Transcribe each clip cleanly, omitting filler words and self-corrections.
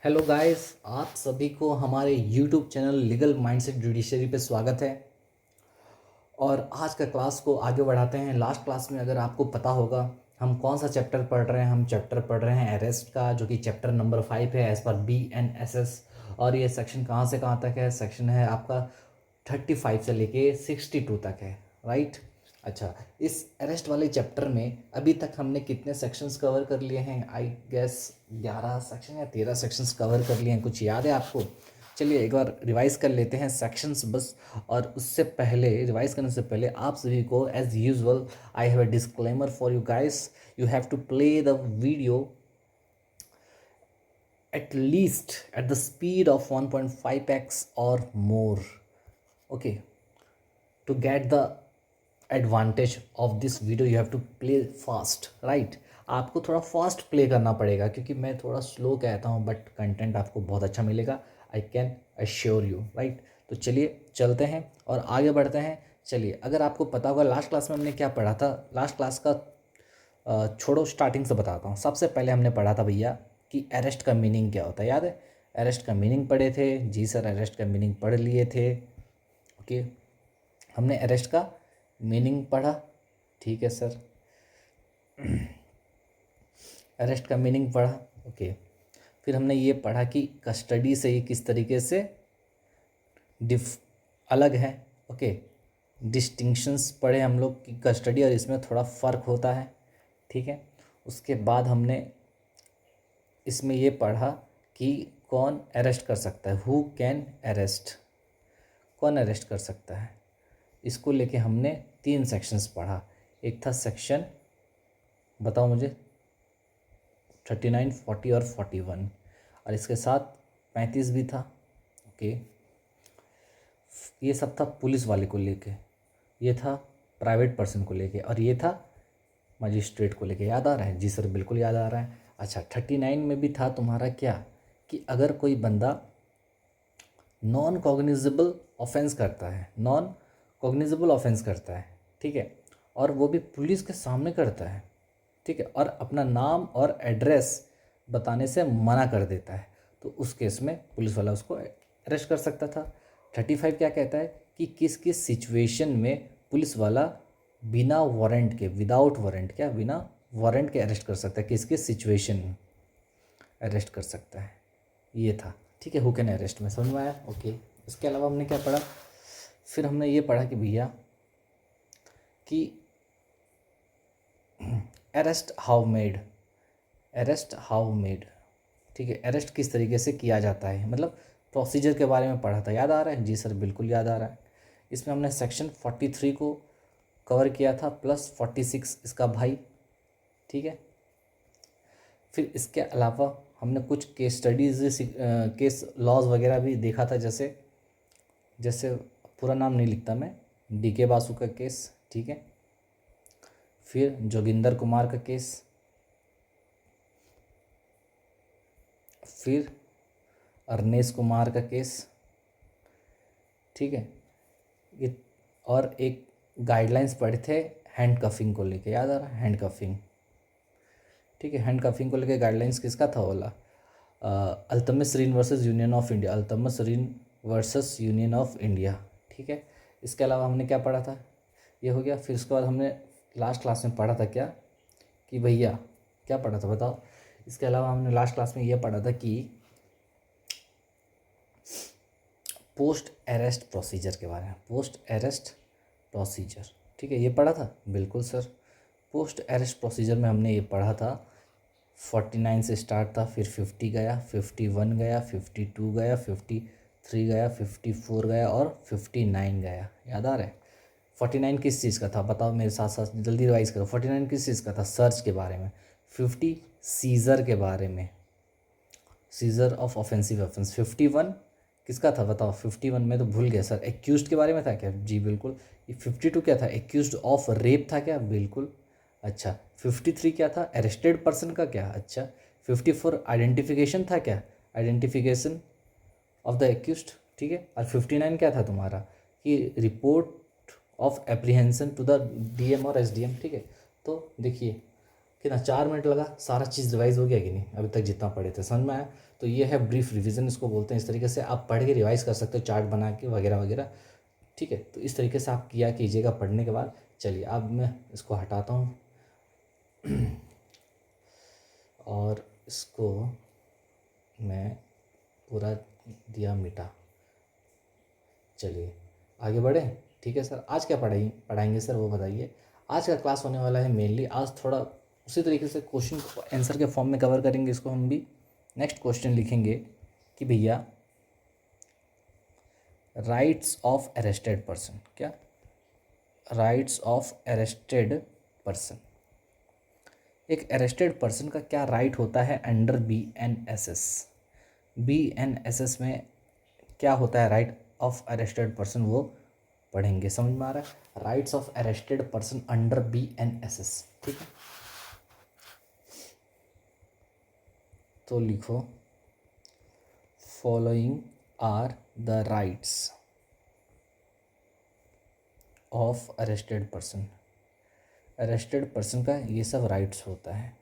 Hello guys, आप सभी को हमारे YouTube channel legal mindset judiciary पे स्वागत है। और आज का क्लास को आगे बढ़ाते हैं। लास्ट क्लास में अगर आपको पता होगा हम कौन सा चैप्टर पढ़ रहे हैं, हम चैप्टर पढ़ रहे हैं अरेस्ट का, जो कि चैप्टर नंबर 5 है एज पर BNSS। और ये सेक्शन कहाँ से कहाँ तक है? सेक्शन है आपका 35 से लेके 62 तक है, राइट। अच्छा, इस अरेस्ट वाले चैप्टर में अभी तक हमने कितने सेक्शंस कवर कर लिए हैं? आई गेस 11 सेक्शन या 13 सेक्शंस कवर कर लिए हैं। कुछ याद है आपको? चलिए एक बार रिवाइज कर लेते हैं सेक्शंस बस। और उससे पहले, रिवाइज करने से पहले, आप सभी को as usual I have a disclaimer for you guys. You have to play the video at least at the speed of 1.5x or more, okay? To get the advantage of this video you have to play fast, right? आपको थोड़ा fast play करना पड़ेगा क्योंकि मैं थोड़ा slow कहता हूँ, but content आपको बहुत अच्छा मिलेगा, I can assure you, right. तो चलिए चलते हैं और आगे बढ़ते हैं। चलिए, अगर आपको पता होगा लास्ट क्लास में हमने क्या पढ़ा था, लास्ट क्लास का छोड़ो, स्टार्टिंग से बताता हूँ। सबसे पहले हमने पढ़ा था भैया कि अरेस्ट का मीनिंग क्या होता है, याद है? अरेस्ट का मीनिंग पढ़े थे जी सर, अरेस्ट का मीनिंग पढ़ लिए थे, ओके। हमने अरेस्ट का मीनिंग पढ़ा, ठीक है सर। अरेस्ट का मीनिंग पढ़ा, ओके। फिर हमने ये पढ़ा कि कस्टडी से ये किस तरीके से अलग है, ओके। डिस्टिंक्शंस पढ़े हम लोग कि कस्टडी और इसमें थोड़ा फ़र्क होता है, ठीक है। उसके बाद हमने इसमें ये पढ़ा कि कौन अरेस्ट कर सकता है, हु कैन अरेस्ट, कौन अरेस्ट कर सकता है। इसको लेके हमने 3 सेक्शंस पढ़ा। एक था सेक्शन, बताओ मुझे, 39, 40 और 41, और इसके साथ 35 भी था, ओके। ये सब था पुलिस वाले को लेके, ये था प्राइवेट पर्सन को लेके, और ये था मजिस्ट्रेट को लेके। याद आ रहा है? जी सर बिल्कुल याद आ रहा है। अच्छा, 39 में भी था तुम्हारा क्या, कि अगर कोई बंदा नॉन कॉग्निजेबल ऑफेंस करता है, नॉन कॉग्निजेबल ऑफेंस करता है, ठीक है, और वो भी पुलिस के सामने करता है, ठीक है, और अपना नाम और एड्रेस बताने से मना कर देता है, तो उस केस में पुलिस वाला उसको अरेस्ट कर सकता था। 35 क्या कहता है कि किस किस सिचुएशन में पुलिस वाला बिना वारंट के, विदाउट वारंट, क्या बिना वारंट के अरेस्ट कर सकता है, किस किस सिचुएशन में अरेस्ट कर सकता है, ये था, ठीक है। हु कैन अरेस्ट में समझ में आया, ओके। इसके अलावा हमने क्या पढ़ा? फिर हमने ये पढ़ा कि भैया कि arrest how made, arrest how made, ठीक है, अरेस्ट किस तरीके से किया जाता है, मतलब प्रोसीजर के बारे में पढ़ा था। याद आ रहा है? जी सर बिल्कुल याद आ रहा है। इसमें हमने सेक्शन 43 को कवर किया था, प्लस 46 इसका भाई, ठीक है। फिर इसके अलावा हमने कुछ केस स्टडीज़, केस लॉज वगैरह भी देखा था, जैसे जैसे पूरा नाम नहीं लिखता मैं, DK बासु का केस, ठीक है। फिर जोगिंदर कुमार का केस, फिर अरनेश कुमार का केस, ठीक है। ये और एक गाइडलाइंस पढ़े थे हैंड कफिंग को लेके, याद आ रहा है? हैंड कफिंग, ठीक है। हैंड कफिंग को लेके गाइडलाइंस किसका था बोला? अल्तमस रीन versus union of India, Altamas रीन वर्सेस यूनियन ऑफ इंडिया, ठीक है। इसके अलावा हमने क्या पढ़ा था? ये हो गया। फिर उसके बाद हमने लास्ट क्लास में पढ़ा था क्या, कि भैया क्या पढ़ा था बताओ? इसके अलावा हमने लास्ट क्लास में ये पढ़ा था कि पोस्ट अरेस्ट प्रोसीजर के बारे में, पोस्ट अरेस्ट प्रोसीजर, ठीक है, ये पढ़ा था बिल्कुल सर। पोस्ट अरेस्ट प्रोसीजर में हमने ये पढ़ा था 49 से स्टार्ट था, फिर 50 गया, 51 गया, 52 गया, 53 गया, 54 गया और 59 गया। याद आ रहा है? 49 किस चीज़ का था बताओ मेरे साथ साथ, जल्दी रिवाइज करो। 49 किस चीज़ का था? सर्च के बारे में। 50 सीज़र के बारे में, सीज़र ऑफ ऑफेंसिव वेपन्स। 51 किसका था बताओ? 51 में तो भूल गया सर, एक्यूज्ड के बारे में था क्या? जी बिल्कुल। ये 52 क्या था? एक्यूज्ड ऑफ रेप था क्या? बिल्कुल। अच्छा, 53 क्या था? अरेस्टेड पर्सन का क्या? अच्छा, 54 आइडेंटिफिकेशन था क्या? आइडेंटिफिकेशन ऑफ द एक्यूज्ड, ठीक है। और 59 क्या था तुम्हारा? कि report of apprehension to the DM और SDM, ठीक है। तो देखिए कितना 4 मिनट लगा, सारा चीज़ रिवाइज हो गया कि नहीं अभी तक जितना पढ़े थे, समझ में आया। तो ये है ब्रीफ रिवीजन, इसको बोलते हैं। इस तरीके से आप पढ़ के रिवाइज कर सकते हो, चार्ट बना के वगैरह वगैरह, ठीक है। तो इस तरीके से आप किया कीजिएगा पढ़ने के बाद। चलिए अब मैं इसको हटाता हूँ और इसको मैं पूरा दिया मिटा। चलिए आगे बढ़े, ठीक है सर। आज क्या पढ़ाएंगे सर, वो बताइए। आज का क्लास होने वाला है मेनली, आज थोड़ा उसी तरीके से क्वेश्चन को आंसर के फॉर्म में कवर करेंगे इसको हम भी। नेक्स्ट क्वेश्चन लिखेंगे कि भैया राइट्स ऑफ अरेस्टेड पर्सन, क्या राइट्स ऑफ अरेस्टेड पर्सन, एक अरेस्टेड पर्सन का क्या राइट होता है अंडर BNSS। BNSS में क्या होता है राइट ऑफ अरेस्टेड पर्सन, वो पढ़ेंगे। समझ में आ रहा है, rights of arrested person under BNSS, ठीक है। तो लिखो following are the rights of arrested person. Arrested person का ये सब राइट्स होता है,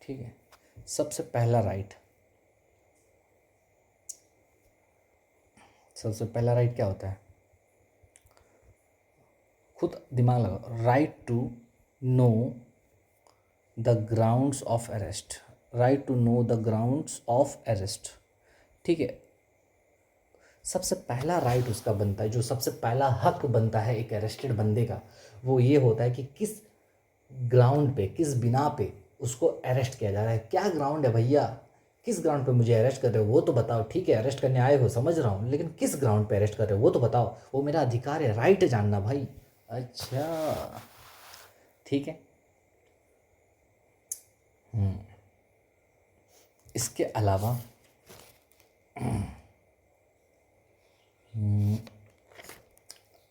ठीक है। सबसे पहला राइट क्या होता है, खुद दिमाग लगाओ। Right to know the grounds of arrest, right to know the grounds of arrest, ठीक है। सबसे पहला राइट उसका बनता है, जो सबसे पहला हक बनता है एक अरेस्टेड बंदे का, वो ये होता है कि किस ग्राउंड पे, किस बिना पे उसको अरेस्ट किया जा रहा है। क्या ग्राउंड है भैया, किस ग्राउंड पे मुझे अरेस्ट कर रहे हो वो तो बताओ। ठीक है अरेस्ट करने आए हो समझ रहा हूँ, लेकिन किस ग्राउंड पे अरेस्ट कर रहे हो वो तो बताओ। वो मेरा अधिकार है, राइट है जानना भाई। अच्छा ठीक है। इसके अलावा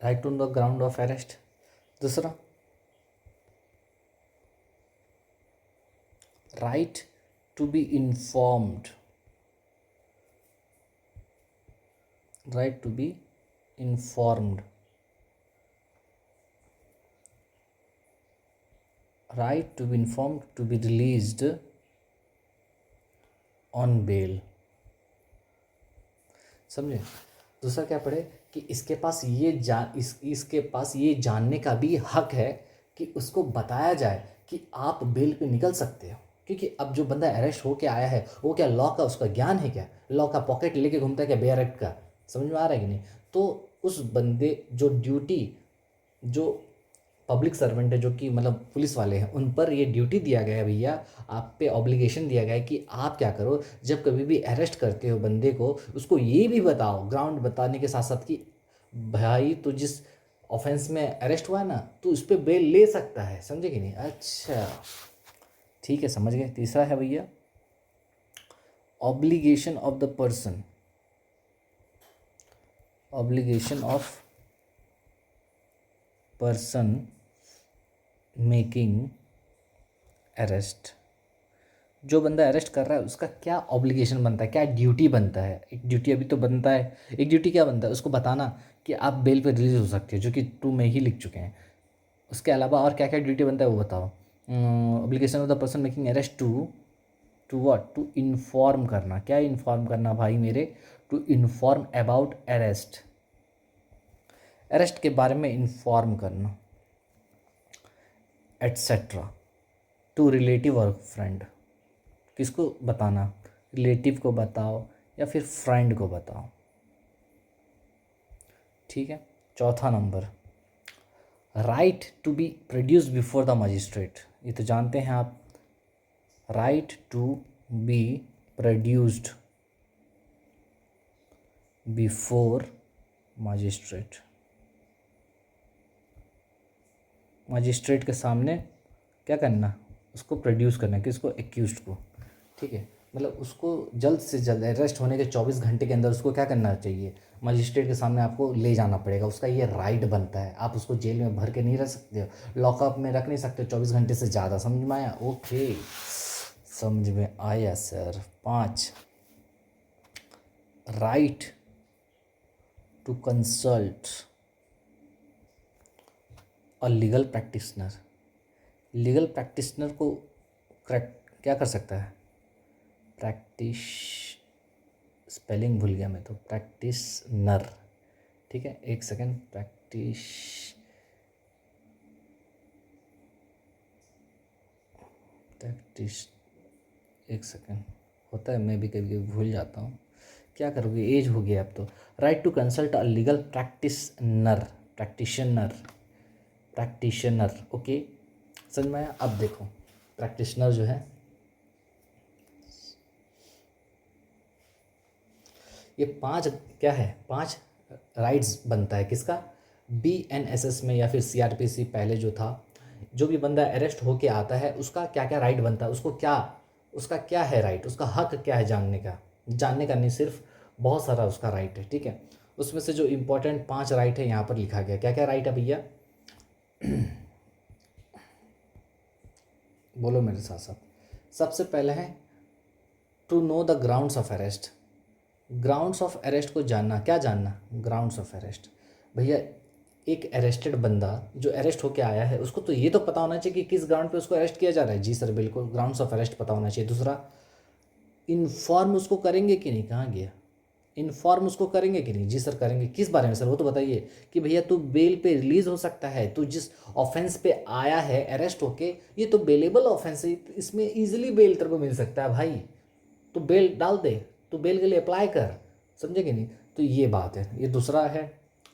right to the ground of arrest. दूसरा right to be informed, right to be informed, right to be informed, to be released on bail. समझे। दूसरा क्या पढ़े कि इसके पास ये इसके पास ये जानने का भी हक है कि उसको बताया जाए कि आप बेल पे निकल सकते हो। क्योंकि अब जो बंदा अरेस्ट होके आया है वो क्या लॉ का उसका ज्ञान है, क्या लॉ का पॉकेट लेके घूमता है क्या बेयर एक्ट का, समझ में आ रहा है कि नहीं। तो उस बंदे जो ड्यूटी, जो पब्लिक सर्वेंट है, जो कि मतलब पुलिस वाले हैं, उन पर ये ड्यूटी दिया गया है भैया, आप पे ऑब्लिगेशन दिया गया है कि आप क्या करो जब कभी भी अरेस्ट करते हो बंदे को, उसको ये भी बताओ ग्राउंड बताने के साथ साथ कि भाई तो जिस ऑफेंस में अरेस्ट हुआ है ना तो उस पर बेल ले सकता है, समझे कि नहीं। अच्छा ठीक है समझ गए। तीसरा है भैया obligation of the person, obligation of person making arrest. जो बंदा अरेस्ट कर रहा है उसका क्या ऑब्लिगेशन बनता है, क्या ड्यूटी बनता है। एक ड्यूटी अभी तो बनता है, एक ड्यूटी क्या बनता है, उसको बताना कि आप बेल पे रिलीज हो सकते हो, जो कि 2 में ही लिख चुके हैं। उसके अलावा और क्या क्या ड्यूटी बनता है वो बताओ। Obligation of the person making arrest to to what, to inform करना। क्या इन्फॉर्म करना भाई मेरे, to inform about arrest, arrest के बारे में इन्फॉर्म करना, एट्सेट्रा। टू रिलेटिव और फ्रेंड, किसको बताना, रिलेटिव को बताओ या फिर फ्रेंड को बताओ, ठीक है। चौथा number right to be produce before the magistrate. ये तो जानते हैं आप, right to be produced before magistrate, magistrate के सामने क्या करना, उसको प्रोड्यूस करना, किसको, एक्यूज्ड को, ठीक है। मतलब उसको जल्द से जल्द अरेस्ट होने के 24 घंटे के अंदर उसको क्या करना चाहिए, मजिस्ट्रेट के सामने आपको ले जाना पड़ेगा। उसका ये राइट बनता है, आप उसको जेल में भर के नहीं रख सकते हो, लॉकअप में रख नहीं सकते 24 घंटे से ज़्यादा। समझ में आया, ओके समझ में आया sir. 5 right to consult a legal practitioner, legal practitioner को क्या कर सकता है? प्रैक्टिस, स्पेलिंग भूल गया मैं तो, प्रैक्टिशनर, ठीक है, एक सेकेंड, प्रैक्टिस, एक सेकेंड, होता है, मैं भी कभी कभी भूल जाता हूँ, क्या करोगे, एज हो गया अब तो। Right to consult a legal practitioner, practitioner, practitioner, okay, समझ में आया? अब देखो प्रैक्टिशनर जो है ये 5 क्या है, 5 राइट्स बनता है किसका, BNSS में या फिर CRPC पहले जो था, जो भी बंदा अरेस्ट होके आता है उसका क्या क्या राइट बनता है, उसका क्या है राइट, उसका हक क्या है जानने का नहीं, सिर्फ बहुत सारा उसका राइट है, ठीक है। उसमें से जो इम्पोर्टेंट 5 राइट है यहाँ पर लिखा गया, क्या क्या राइट है भैया, बोलो मेरे साथ साथ। सबसे पहले है to know the grounds of arrest, grounds of arrest को जानना, क्या जानना, ग्राउंड्स ऑफ अरेस्ट। भैया एक अरेस्टेड बंदा जो अरेस्ट होके आया है उसको तो ये तो पता होना चाहिए कि किस ग्राउंड पे उसको अरेस्ट किया जा रहा है। जी सर बिल्कुल, ग्राउंड्स ऑफ अरेस्ट पता होना चाहिए। दूसरा, इन्फॉर्म उसको करेंगे कि नहीं, कहाँ गया, इन्फॉर्म उसको करेंगे कि नहीं, जी सर करेंगे। किस बारे में सर, वो तो बताइए कि भैया तू बेल पे रिलीज हो सकता है, तू जिस ऑफेंस पे आया है अरेस्ट होके, ये तो बेलेबल ऑफेंस है, इसमें इजीली बेल तेरे को मिल सकता है भाई, तो बेल डाल दे, तो बेल के लिए अप्लाई कर, समझे कि नहीं। तो ये बात है। ये दूसरा है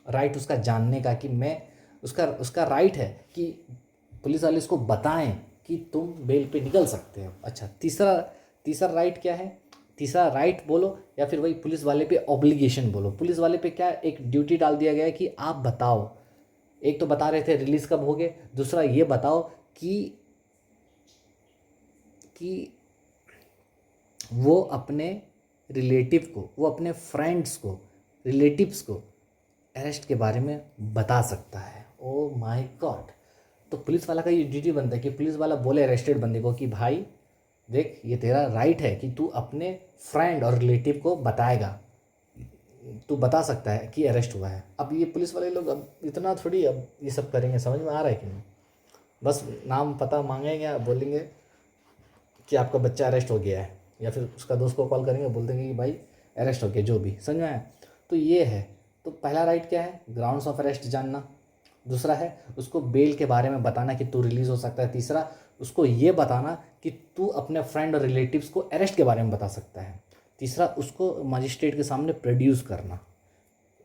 राइट उसका जानने का, कि मैं उसका उसका राइट है कि पुलिस वाले इसको बताएं कि तुम बेल पे निकल सकते हो। अच्छा, तीसरा राइट क्या है, तीसरा राइट बोलो या फिर वही पुलिस वाले पे ऑब्लिगेशन बोलो। पुलिस वाले पे क्या एक ड्यूटी डाल दिया गया है कि आप बताओ, एक तो बता रहे थे रिलीज कब हो गए, दूसरा ये बताओ कि वो अपने रिलेटिव को, वो अपने फ्रेंड्स को, रिलेटिव्स को अरेस्ट के बारे में बता सकता है। ओ माय गॉड, तो पुलिस वाला का ये ड्यूटी बनता है कि पुलिस वाला बोले अरेस्टेड बंदे को कि भाई देख ये तेरा राइट है कि तू अपने फ्रेंड और रिलेटिव को बताएगा, तू बता सकता है कि अरेस्ट हुआ है। अब ये पुलिस वाले लोग अब इतना थोड़ी अब ये सब करेंगे, समझ में आ रहा है कि नहीं, बस नाम पता मांगेंगे, बोलेंगे कि आपका बच्चा अरेस्ट हो गया है, या फिर उसका दोस्त को कॉल करेंगे, बोल देंगे कि भाई अरेस्ट हो गया, जो भी, समझ में आया। तो ये है। तो पहला राइट क्या है, ग्राउंड्स ऑफ अरेस्ट जानना। दूसरा है उसको बेल के बारे में बताना कि तू रिलीज़ हो सकता है। तीसरा, उसको ये बताना कि तू अपने फ्रेंड और रिलेटिव्स को अरेस्ट के बारे में बता सकता है। तीसरा, उसको मजिस्ट्रेट के सामने प्रोड्यूस करना।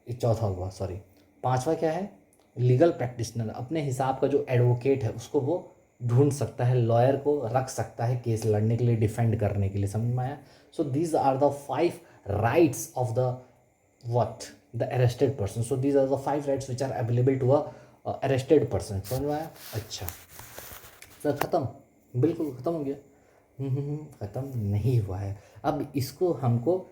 ये चौथा हुआ, सॉरी। पांचवा क्या है, लीगल प्रैक्टिशनर, अपने हिसाब का जो एडवोकेट है उसको वो ढूंढ सकता है, लॉयर को रख सकता है केस लड़ने के लिए, डिफेंड करने के लिए, समझ में आया। So these are the 5 rights of the what the arrested person. So these are the 5 rights which are available to a arrested person. समझ में आया। अच्छा सर ख़त्म, बिल्कुल ख़त्म हो गया। ख़त्म नहीं हुआ है। अब इसको हमको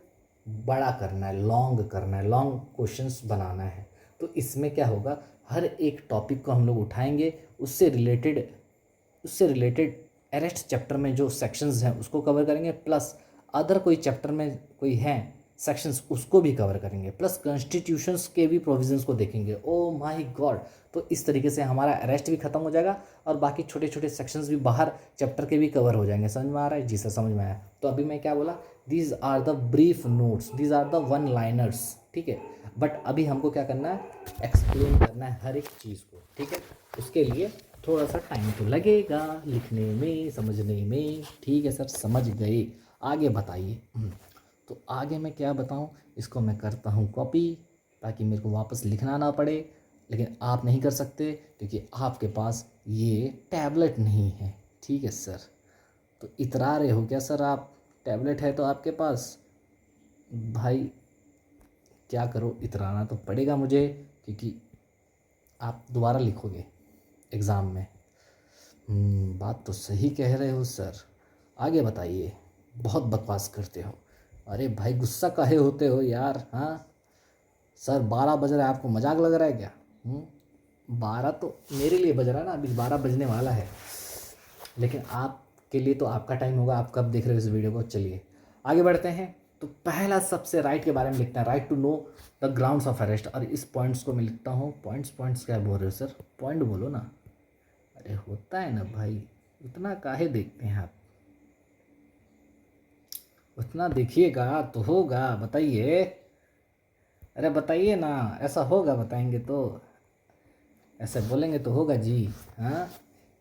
बड़ा करना है, लॉन्ग करना है, लॉन्ग क्वेश्चंस बनाना है। तो इसमें क्या होगा, हर एक टॉपिक को हम लोग उठाएंगे, उससे रिलेटेड अरेस्ट चैप्टर में जो सेक्शंस हैं उसको कवर करेंगे, प्लस अदर कोई चैप्टर में कोई हैं सेक्शंस उसको भी कवर करेंगे, प्लस कॉन्स्टिट्यूशंस के भी प्रोविजंस को देखेंगे। ओ माय गॉड, तो इस तरीके से हमारा अरेस्ट भी खत्म हो जाएगा और बाकी छोटे छोटे सेक्शंस भी बाहर चैप्टर के भी कवर हो जाएंगे। समझ में आ रहा है? जी सर समझ में आया। तो अभी मैं क्या बोला, these are the brief notes, these are the one liners, ठीक है। बट अभी हमको क्या करना है, एक्सप्लेन करना है हर एक चीज़ को, ठीक है। उसके लिए थोड़ा सा टाइम तो लगेगा लिखने में, समझने में, ठीक है सर समझ गए। आगे बताइए। तो आगे मैं क्या बताऊं, इसको मैं करता हूं कॉपी ताकि मेरे को वापस लिखना ना पड़े, लेकिन आप नहीं कर सकते क्योंकि आपके पास ये टैबलेट नहीं है, ठीक है सर। तो इतरा रहे हो क्या सर आप, टैबलेट है तो आपके पास, भाई क्या करो, इतराना तो पड़ेगा मुझे क्योंकि आप दोबारा लिखोगे एग्ज़ाम में। बात तो सही कह रहे हो सर। आगे बताइए, बहुत बकवास करते हो। अरे भाई गुस्सा काहे होते हो यार, हाँ सर 12 बज रहा है, आपको मजाक लग रहा है क्या? 12 तो मेरे लिए बज रहा है ना, अभी 12 बजने वाला है, लेकिन आपके लिए तो आपका टाइम होगा, आप कब देख रहे हो इस वीडियो को। चलिए आगे बढ़ते हैं। तो पहला सबसे राइट के बारे में लिखते हैं, right to know the grounds of arrest. और इस पॉइंट्स को मैं लिखता हूँ, पॉइंट्स क्या बोल रहे हो सर, पॉइंट बोलो ना। अरे होता है ना भाई, उतना काहे देखते हैं आप, उतना देखिएगा तो होगा, बताइए। अरे बताइए ना, ऐसा होगा, बताएंगे तो, ऐसे बोलेंगे तो होगा जी। हाँ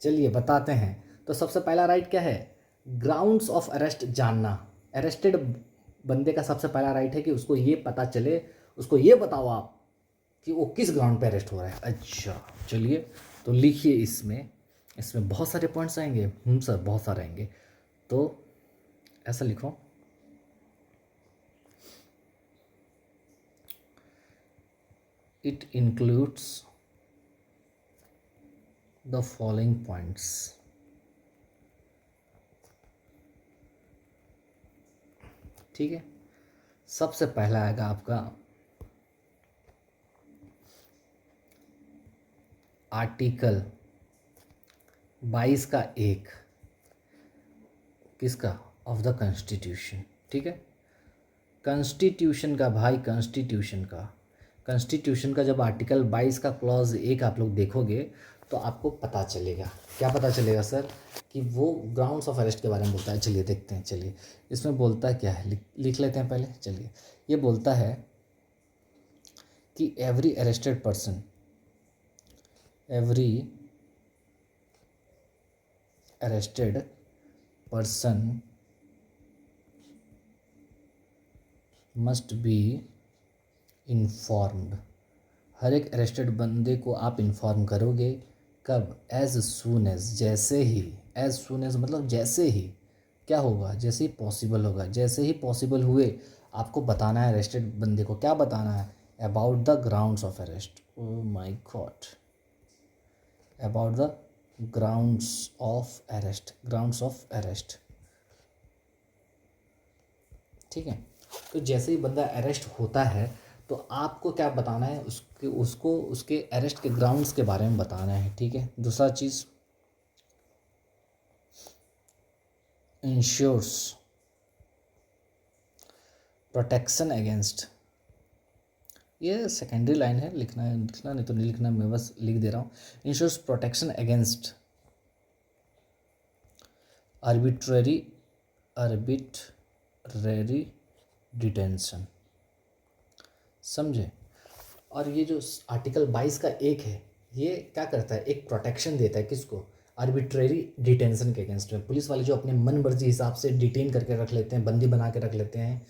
चलिए बताते हैं। तो सबसे पहला राइट क्या है, ग्राउंड्स ऑफ अरेस्ट जानना। अरेस्टेड बंदे का सबसे पहला राइट है कि उसको ये पता चले, उसको ये बताओ आप कि वो किस ग्राउंड पे अरेस्ट हो रहा है। अच्छा चलिए, तो लिखिए इसमें, इसमें बहुत सारे पॉइंट्स आएंगे। सर बहुत सारे आएंगे, तो ऐसा लिखो, it includes the following points. ठीक है, सबसे पहला आएगा आपका आर्टिकल 22 का 1, किसका, ऑफ द कॉन्स्टिट्यूशन। ठीक है, कॉन्स्टिट्यूशन का भाई, कॉन्स्टिट्यूशन का जब आर्टिकल 22 का क्लॉज 1 आप लोग देखोगे तो आपको पता चलेगा। क्या पता चलेगा सर, कि वो ग्राउंड्स ऑफ अरेस्ट के बारे में बोलता है। चलिए देखते हैं, चलिए इसमें बोलता है क्या है, लिख लेते हैं पहले। चलिए, ये बोलता है कि every arrested person, every arrested person must be informed. हर एक अरेस्टेड बंदे को आप इन्फॉर्म करोगे। कब, एज सून एज, जैसे ही, एज सून एज मतलब जैसे ही, क्या होगा, जैसे ही पॉसिबल होगा, जैसे ही पॉसिबल हुए आपको बताना है अरेस्टेड बंदे को। क्या बताना है, about the grounds of arrest. O my God, about the grounds of arrest, grounds of arrest. ठीक है, तो जैसे ही बंदा अरेस्ट होता है तो आपको क्या बताना है, उसको उसके अरेस्ट के ग्राउंड्स के बारे में बताना है। ठीक है, दूसरा चीज़, इंश्योर्स प्रोटेक्शन अगेंस्ट, ये सेकेंडरी लाइन है, लिखना है लिखना, नहीं तो नहीं लिखना, मैं बस लिख दे रहा हूँ। Ensures protection against arbitrary detention. समझे। और ये जो आर्टिकल 22 का 1 है, ये क्या करता है, एक प्रोटेक्शन देता है किसको, आर्बिट्रेरी डिटेंशन के अगेंस्ट में। पुलिस वाले जो अपने मन मर्जी हिसाब से डिटेन करके रख लेते हैं, बंदी बना के रख लेते हैं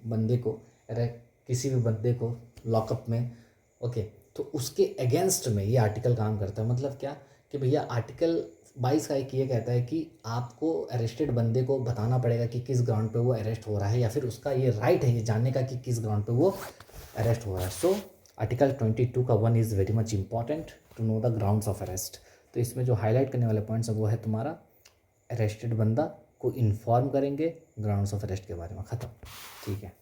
बंदे को, अरे किसी भी बंदे को लॉकअप में, ओके, तो उसके अगेंस्ट में ये आर्टिकल काम करता है। मतलब क्या, कि भैया आर्टिकल 22 का एक ये कहता है कि आपको अरेस्टेड बंदे को बताना पड़ेगा कि किस ग्राउंड पे वो अरेस्ट हो रहा है, या फिर उसका ये राइट है ये जानने का कि किस ग्राउंड पे वो अरेस्ट हो रहा है। सो आर्टिकल 22 का 1 is very much important to know the grounds of arrest. तो इसमें जो हाईलाइट करने वाले पॉइंट्स है वो है तुम्हारा, अरेस्टेड बंदा को इन्फॉर्म करेंगे ग्राउंड्स ऑफ अरेस्ट के बारे में, ख़त्म। ठीक है,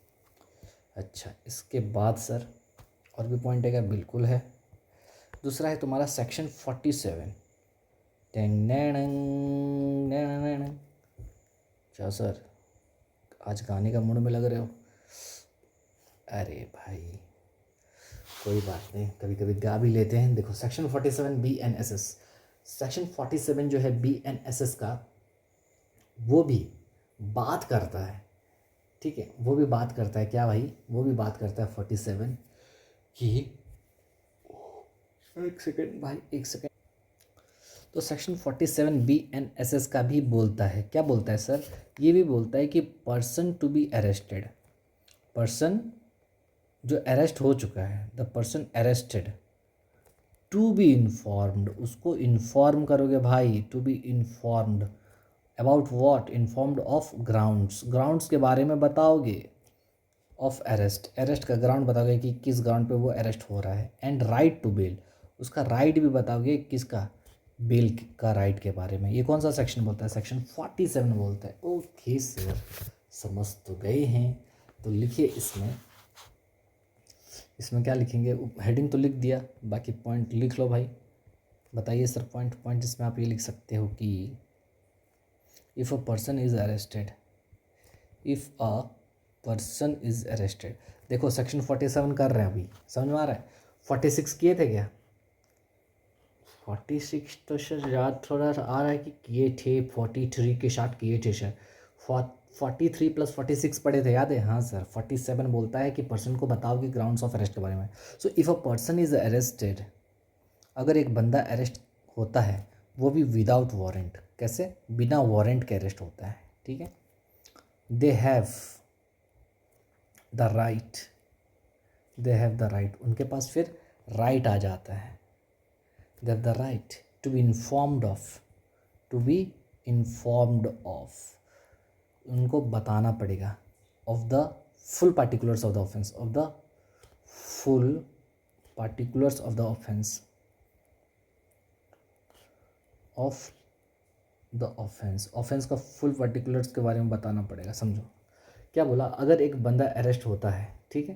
अच्छा इसके बाद सर और भी पॉइंट है क्या, बिल्कुल है। दूसरा है तुम्हारा सेक्शन 47। क्या सर, आज गाने का मूड में लग रहे हो। अरे भाई कोई बात नहीं, कभी कभी गा भी लेते हैं। देखो सेक्शन 47 BNSS, सेक्शन 47 जो है BNSS का, वो भी बात करता है। ठीक है, वो भी बात करता है क्या भाई, वो भी बात करता है 47 की, एक सेकेंड भाई, एक सेकेंड। तो सेक्शन 47 BNSS का भी बोलता है, क्या बोलता है सर, ये भी बोलता है कि person to be arrested, person जो अरेस्ट हो चुका है, the person arrested to be informed, उसको इन्फॉर्म करोगे भाई, to be informed about what, informed of grounds, grounds के बारे में बताओगे, ऑफ अरेस्ट, अरेस्ट का ग्राउंड बताओगे कि किस ग्राउंड पे वो अरेस्ट हो रहा है, एंड राइट टू बेल, उसका राइट भी बताओगे, किसका, बेल का राइट के बारे में। ये कौन सा सेक्शन बोलता है, सेक्शन 47 बोलता है। ओके सर, समझ तो गए हैं। तो लिखिए इसमें, इसमें क्या लिखेंगे, हेडिंग तो लिख दिया, बाकी पॉइंट लिख लो भाई। बताइए सर, पॉइंट इसमें आप ये लिख सकते हो कि if a person is arrested, if a person is arrested. देखो सेक्शन 47 कर रहे हैं अभी, समझ में आ रहा है। 46 किए थे क्या, 46 तो सर याद थोड़ा सा आ रहा है कि किए थे, 43 के साथ किए थे सर। 43 + 46 पढ़े थे, याद है? हाँ सर। 47 बोलता है कि पर्सन को बताओ कि ग्राउंड्स ऑफ अरेस्ट के बारे में। So if a person is arrested, अगर एक बंदा अरेस्ट होता है वो भी विदाउट वारंट, कैसे? बिना वारंट के अरेस्ट होता है, ठीक है। They have the right, they have the right, उनके पास फिर राइट आ जाता है। They have the right to be informed of, to be informed of, उनको बताना पड़ेगा, of the full particulars of the offence, of the full particulars of the offence, of the offence, offence का full particulars के बारे में बताना पड़ेगा। समझो क्या बोला, अगर एक बंदा अरेस्ट होता है, ठीक है,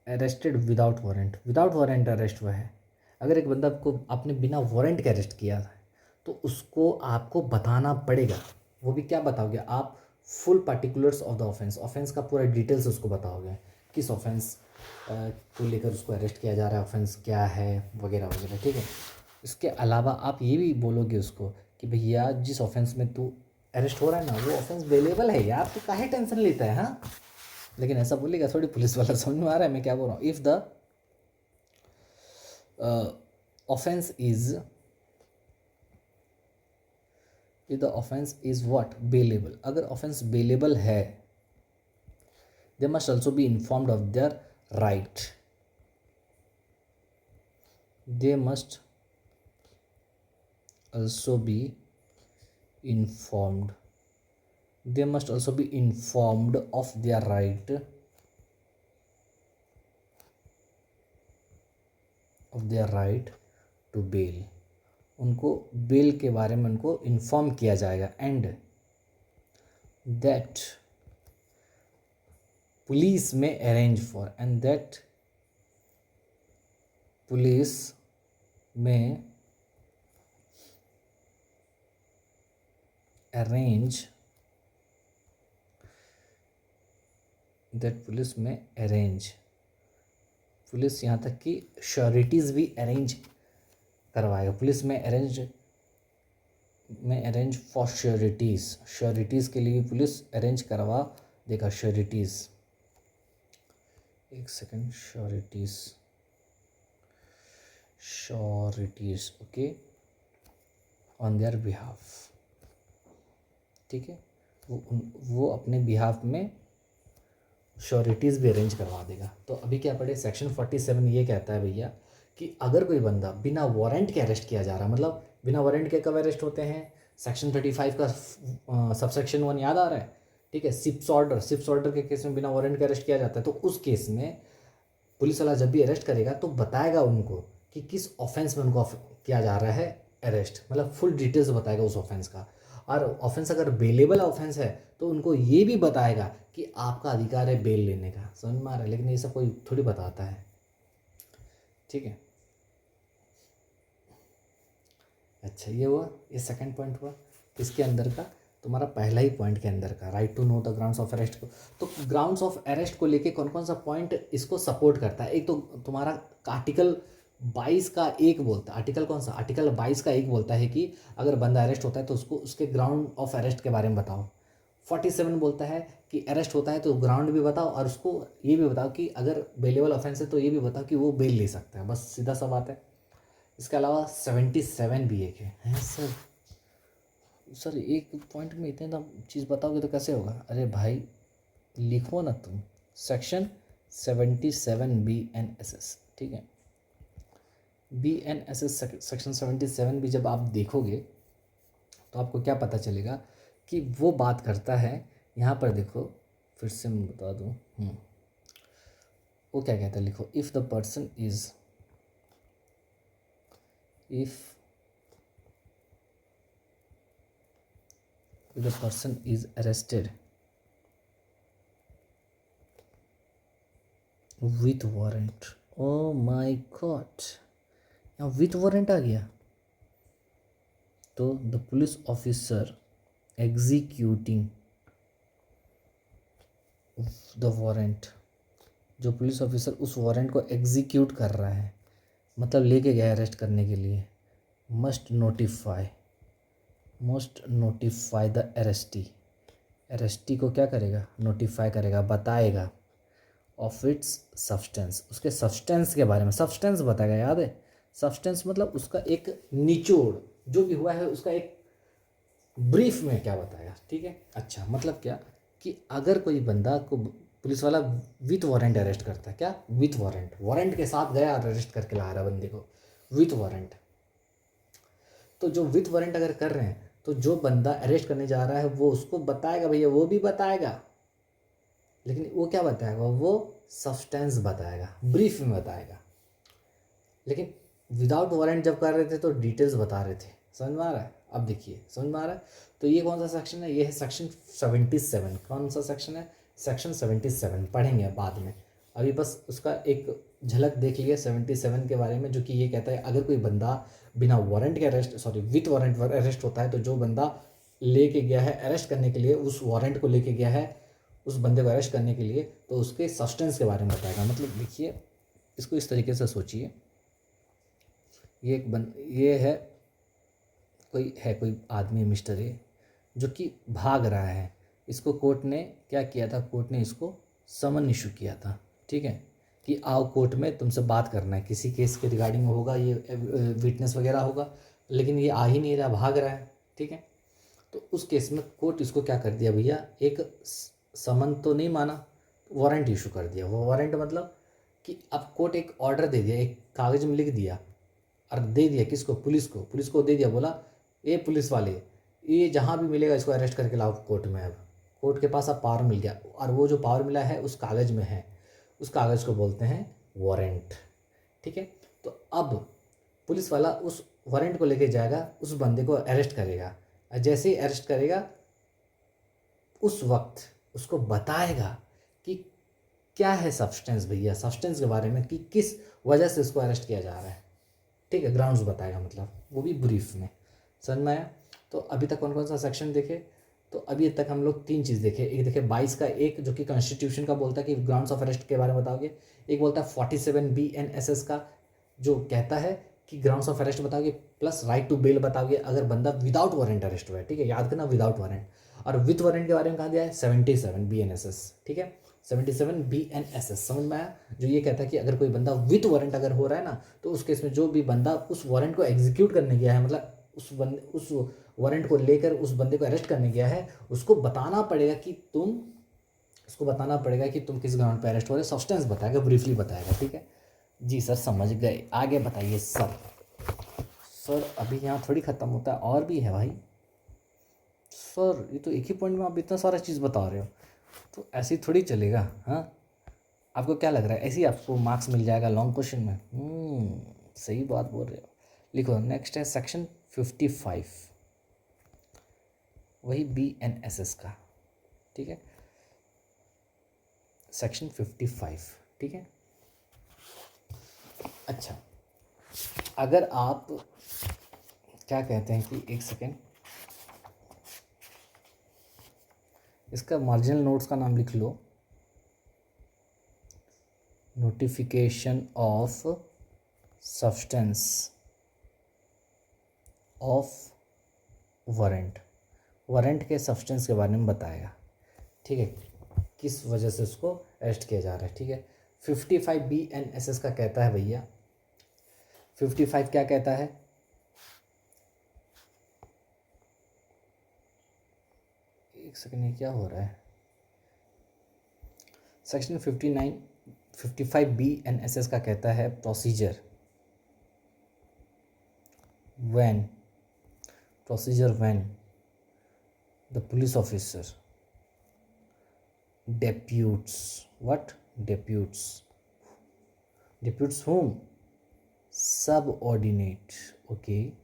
arrested without warrant, without warrant arrest हुआ है। अगर एक बंदा को आपने बिना वारंट के अरेस्ट किया है तो उसको आपको बताना पड़ेगा। वो भी क्या बताओगे आप? Full particulars of the offence, offence का पूरा डिटेल्स उसको बताओगे, किस ऑफेंस को लेकर उसको अरेस्ट किया जा रहा है, ऑफेंस क्या है, वगैरह वगैरह, ठीक है। इसके अलावा आप ये भी बोलोगे उसको कि भैया जिस ऑफेंस में तू अरेस्ट हो रहा है ना, वो ऑफेंस अवेलेबल है यार, तू काहे टेंशन लेता है? हाँ, लेकिन ऐसा बोलेगा थोड़ी पुलिस वाला। समझ में आ रहा है मैं क्या बोल रहा हूँ? If the offence is, if the offence is what? Bailable, अगर ऑफेंस बेलेबल है, they must also be informed of their right, they must also be informed, they must also be informed of their right, of their right to bail, उनको bell के बारे में उनको inform किया जाएगा। And that police may arrange for, and that police may arrange, that police may arrange, police यहाँ तक कि श्योरिटीज़ भी अरेंज करवाएगा। Police may arrange for sureties, sureties के लिए पुलिस अरेंज करवा देगा। श्योरिटीज़, एक second, sureties, sureties, okay, on their behalf, ठीक है। वो अपने बिहाफ में श्योरिटीज़ भी अरेंज करवा देगा। तो अभी क्या पढ़े, सेक्शन 47 ये कहता है भैया कि अगर कोई बंदा बिना वारंट के अरेस्ट किया जा रहा है, मतलब बिना वारंट के कब अरेस्ट होते हैं? सेक्शन 35 का सबसेक्शन 1 याद आ रहा है, ठीक है। सिप्स ऑर्डर, सिप्स ऑर्डर के केस में बिना वारंट के अरेस्ट किया जाता है। तो उस केस में पुलिस वाला जब भी अरेस्ट करेगा तो बताएगा उनको कि किस ऑफेंस में उनको किया जा रहा है अरेस्ट, मतलब फुल डिटेल्स बताएगा उस ऑफेंस का। और ऑफेंस अगर बेलेबल ऑफेंस है तो उनको ये भी बताएगा कि आपका अधिकार है बेल लेने का। समझ में आ रहा है? लेकिन ये सब कोई थोड़ी बताता है, ठीक है। अच्छा, ये हुआ, ये सेकंड पॉइंट हुआ इसके अंदर का, तुम्हारा पहला ही पॉइंट के अंदर का, right to know the grounds of arrest को। तो ग्राउंड्स ऑफ अरेस्ट को लेके कौन कौन सा पॉइंट इसको सपोर्ट करता है? एक तो तुम्हारा आर्टिकल 22 का 1 बोलता है, आर्टिकल कौन सा? आर्टिकल 22 का 1 बोलता है कि अगर बंदा अरेस्ट होता है तो उसको उसके ग्राउंड ऑफ अरेस्ट के बारे में बताओ। 47 बोलता है कि अरेस्ट होता है तो ग्राउंड भी बताओ, और उसको ये भी बताओ कि अगर बेलेबल ऑफेंस है तो ये भी बताओ कि वो बेल ले सकता है। बस सीधा सा बात है। इसके अलावा 77 भी एक है सर। सर एक पॉइंट में इतने ना चीज़ बताओगे तो कैसे होगा? अरे भाई लिखो ना तुम, सेक्शन 77 BNSS, ठीक है। BNSS सेक्शन 77 भी जब आप देखोगे तो आपको क्या पता चलेगा कि वो बात करता है, यहाँ पर देखो फिर से मैं बता दूँ, वो क्या कहता है, लिखो, if the person is, if the person is arrested with warrant, oh my god, यहाँ विथ वारंट आ गया, तो the police officer executing the warrant, जो पुलिस ऑफिसर उस वारंट को एग्जीक्यूट कर रहा है मतलब लेके गया अरेस्ट करने के लिए। Must notify the arrestee. Arrestee को क्या करेगा, नोटिफाई करेगा, बताएगा ऑफ इट्स सब्सटेंस, उसके सब्सटेंस के बारे में। सब्सटेंस बताएगा, याद है, सब्सटेंस मतलब उसका एक निचोड़, जो भी हुआ है उसका एक ब्रीफ में क्या बताएगा, ठीक है। अच्छा, मतलब क्या कि अगर कोई बंदा को पुलिस वाला विथ वारंट अरेस्ट करता है, क्या विथ वारंट, वारंट के साथ गया और अरेस्ट करके ला रहा बंदे को विथ वारंट, तो जो विथ वारंट अगर कर रहे हैं तो जो बंदा अरेस्ट करने जा रहा है वो उसको बताएगा भैया, वो भी बताएगा, लेकिन वो क्या बताएगा, वो सब्सटेंस बताएगा, ब्रीफ में बताएगा। लेकिन विदाउट वारंट जब कर रहे थे तो डिटेल्स बता रहे थे। समझ में आ रहा है? अब देखिए, समझ में आ रहा है? तो ये कौन सा सेक्शन है, ये है सेक्शन 77। कौन सा सेक्शन है, सेक्शन 77। पढ़ेंगे बाद में, अभी बस उसका एक झलक देख लिया 77 के बारे में, जो कि ये कहता है अगर कोई बंदा बिना वारंट के arrest, sorry with warrant arrest होता है, तो जो बंदा लेके गया है अरेस्ट करने के लिए, उस वारंट को लेके गया है उस बंदे को अरेस्ट करने के लिए, तो उसके सब्सटेंस के बारे में बताएगा। मतलब देखिए, इसको इस तरीके से सोचिए, ये है कोई आदमी, मिस्टर ए, जो कि भाग रहा है। इसको कोर्ट ने क्या किया था, कोर्ट ने इसको समन इशू किया था, ठीक है, कि आओ कोर्ट में तुमसे बात करना है, किसी केस के रिगार्डिंग होगा, ये विटनेस वगैरह होगा, लेकिन ये आ ही नहीं रहा, भाग रहा है, ठीक है। तो उस केस में कोर्ट इसको क्या कर दिया भैया, एक समन तो नहीं माना, वारंट इशू कर दिया। वो वारंट मतलब कि अब कोर्ट एक ऑर्डर दे दिया, एक कागज़ में लिख दिया और दे दिया किसको, पुलिस को दे दिया, बोला ये पुलिस वाले, ये जहाँ भी मिलेगा इसको अरेस्ट करके लाओ कोर्ट में। अब कोर्ट के पास अब पावर मिल गया, और वो जो पावर मिला है उस कागज़ में है, उस कागज़ को बोलते हैं वारंट, ठीक है। तो अब पुलिस वाला उस वारंट को लेके जाएगा, उस बंदे को अरेस्ट करेगा, और जैसे ही अरेस्ट करेगा उस वक्त उसको बताएगा कि क्या है सब्सटेंस भैया, सब्सटेंस के बारे में, कि किस वजह से उसको अरेस्ट किया जा रहा है, ठीक है, ग्राउंड्स बताएगा, मतलब वो भी ब्रीफ में। समझ में आया? तो अभी तक कौन कौन सा सेक्शन देखे, तो अभी तक हम लोग 3 चीज़ देखे। एक देखे 22 का, एक जो कि कॉन्स्टिट्यूशन का बोलता है कि ग्राउंड्स ऑफ अरेस्ट के बारे में बताओगे। एक बोलता है 47 BNSS का, जो कहता है कि ग्राउंड्स ऑफ अरेस्ट बताओगे प्लस राइट टू बेल बताओगे अगर बंदा विदाउट वारंट अरेस्ट हुआ है, ठीक है, याद करना, विदाउट वारंट। और विथ वारंट के बारे में कहा दिया है 77 BNSS, ठीक है, 77 BNSS। समझ में आया? जो ये कहता है कि अगर कोई बंदा विथ वारंट अगर हो रहा है ना, तो उस केस में जो भी बंदा उस वारंट को एग्जीक्यूट करने गया है, मतलब उस वारंट को लेकर उस बंदे को अरेस्ट करने गया है, उसको बताना पड़ेगा कि तुम किस ग्राउंड पे अरेस्ट हो रहे, सब्सटेंस बताएगा, ब्रीफली बताएगा, ठीक है जी सर, समझ गए, आगे बताइए सर। सर अभी यहाँ थोड़ी ख़त्म होता है, और भी है भाई सर, ये तो एक ही पॉइंट में आप इतना सारा चीज़ बता रहे हो, तो ऐसे ही थोड़ी चलेगा। हाँ, आपको क्या लग रहा है ऐसे ही आपको मार्क्स मिल जाएगा लॉन्ग क्वेश्चन में? सही बात बोल रहे हो। लिखो, नेक्स्ट है सेक्शन 55, वही BNSS का, ठीक है, सेक्शन 55, ठीक है। अच्छा, अगर आप क्या कहते हैं कि एक सेकेंड, इसका मार्जिनल नोट्स का नाम लिख लो, notification of substance of warrant, warrant के सब्सटेंस के बारे में बताएगा, ठीक है, किस वजह से उसको अरेस्ट किया जा रहा है, ठीक है। 55 BNSS का कहता है भैया, 55 क्या कहता है, एक सेकेंड, ये क्या हो रहा है, सेक्शन 55 BNSS का कहता है procedure when the police officer deputes whom? Subordinate, okay,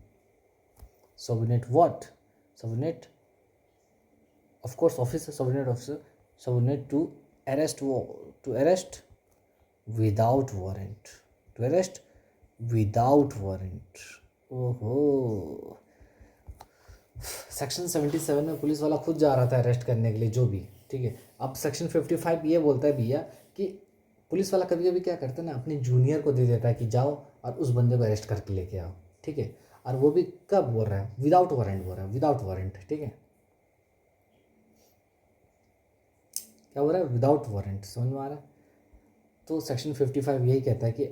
subordinate what? Subordinate, of course, officer, subordinate officer, subordinate to arrest without warrant, ओहो, सेक्शन 77 में पुलिस वाला खुद जा रहा था अरेस्ट करने के लिए, जो भी, ठीक है। अब सेक्शन 55 ये बोलता है भैया कि पुलिस वाला कभी कभी क्या करता है ना, अपने जूनियर को दे देता है कि जाओ और उस बंदे को अरेस्ट करके लेके आओ, ठीक है। और वो भी कब बोल रहा है, विदाउट वारंट बोल रहा है, विदाउट वारंट, ठीक है। क्या बोल रहा है, विदाउट वारंट, समझ में आ रहा है। तो सेक्शन 55 यही कहता है कि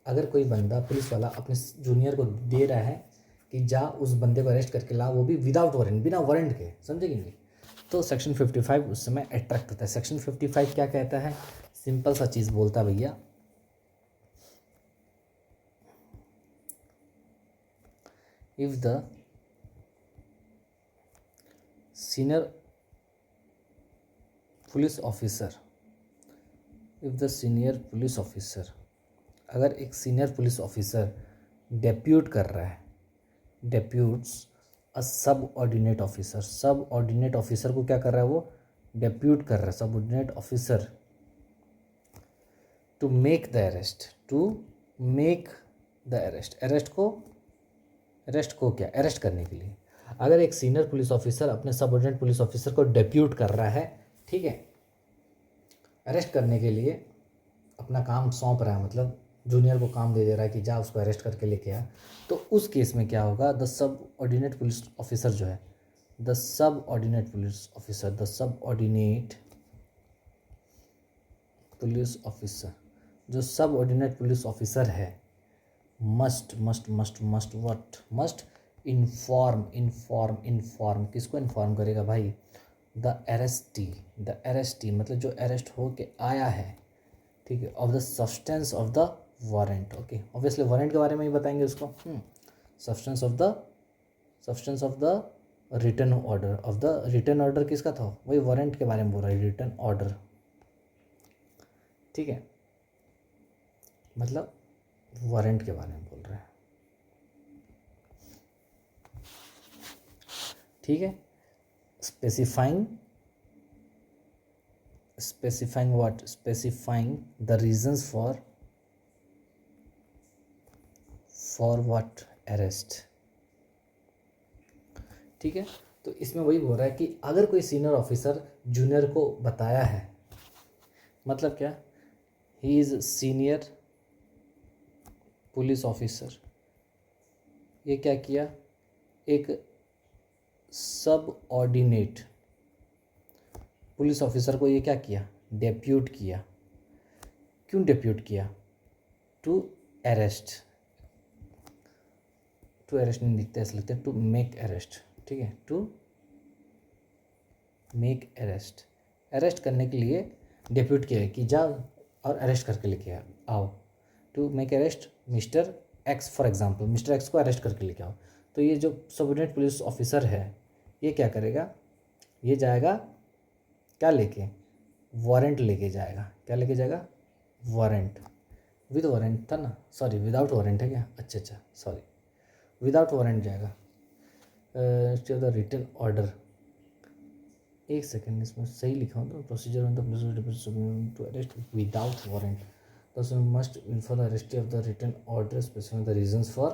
अगर कोई बंदा, पुलिस वाला अपने जूनियर को दे रहा है कि जा उस बंदे को अरेस्ट करके ला, वो भी विदाउट वारंट, बिना वारंट के, समझे कि नहीं। तो सेक्शन 55 उस समय अट्रैक्ट होता है। सेक्शन 55 क्या कहता है, सिंपल सा चीज़ बोलता है भैया, if the senior police officer, if the senior police officer, अगर एक सीनियर पुलिस ऑफिसर डेप्यूट कर रहा है, डेप्यूट्स अ सब ऑर्डिनेट ऑफिसर, सब ऑर्डिनेट ऑफिसर को क्या कर रहा है, वो डेप्यूट कर रहा है, subordinate officer to make the arrest, to make the arrest, arrest को क्या, अरेस्ट करने के लिए। अगर एक सीनियर पुलिस ऑफिसर अपने सब ऑर्डिनेट पुलिस ऑफिसर को डेप्यूट कर रहा है, ठीक है, अरेस्ट करने के लिए अपना काम सौंप रहा है, मतलब जूनियर को काम दे दे रहा है कि जा उसको अरेस्ट करके लेके आ, तो उस केस में क्या होगा, the sub ordinate police officer जो है, the sub ordinate police officer, the sub ordinate police officer, जो सब ऑर्डिनेट पुलिस ऑफिसर है, मस्ट व्हाट, मस्ट इन्फॉर्म, किसको इन्फॉर्म करेगा भाई, द अरेस्टी मतलब जो अरेस्ट हो के आया है, ठीक है, of the substance of the warrant, okay, obviously warrant के बारे में ही बताएंगे उसको, substance of the return order, of the return order किसका था, वही वारंट के बारे में बोल रहा है, रिटर्न ऑर्डर, ठीक है, मतलब वारंट के बारे में बोल रहा है, ठीक है। Specifying what, specifying the reasons for what, arrest, ठीक है। तो इसमें वही बोल रहा है कि अगर कोई सीनियर ऑफिसर जूनियर को बताया है, मतलब क्या, he is senior police officer, ये क्या किया, एक सब ऑर्डिनेट पुलिस ऑफिसर को ये क्या किया, डेप्यूट किया, क्यों डेप्यूट किया, टू अरेस्ट नहीं लिखते, ऐसे लिखते हैं टू मेक अरेस्ट, ठीक है, टू मेक अरेस्ट करने के लिए डेप्यूट किया है कि जाओ और अरेस्ट करके लेके आओ, to make arrest mister X, for example mister X को अरेस्ट करके लेके आओ। तो ये जो सबऑर्डिनेट पुलिस ऑफिसर है, ये क्या करेगा, ये जाएगा क्या लेके, वारंट लेके जाएगा, क्या लेके जाएगा, वारंट, विद वारंट था ना, सॉरी विदाउट वारंट है क्या, अच्छा सॉरी, विदाउट वारंट जाएगा, द रिटन ऑर्डर, एक सेकेंड इसमें सही लिखा हूँ तो, procedure on the police to arrest without warrant, thus must inform the arrestee of the written order specifying the reasons for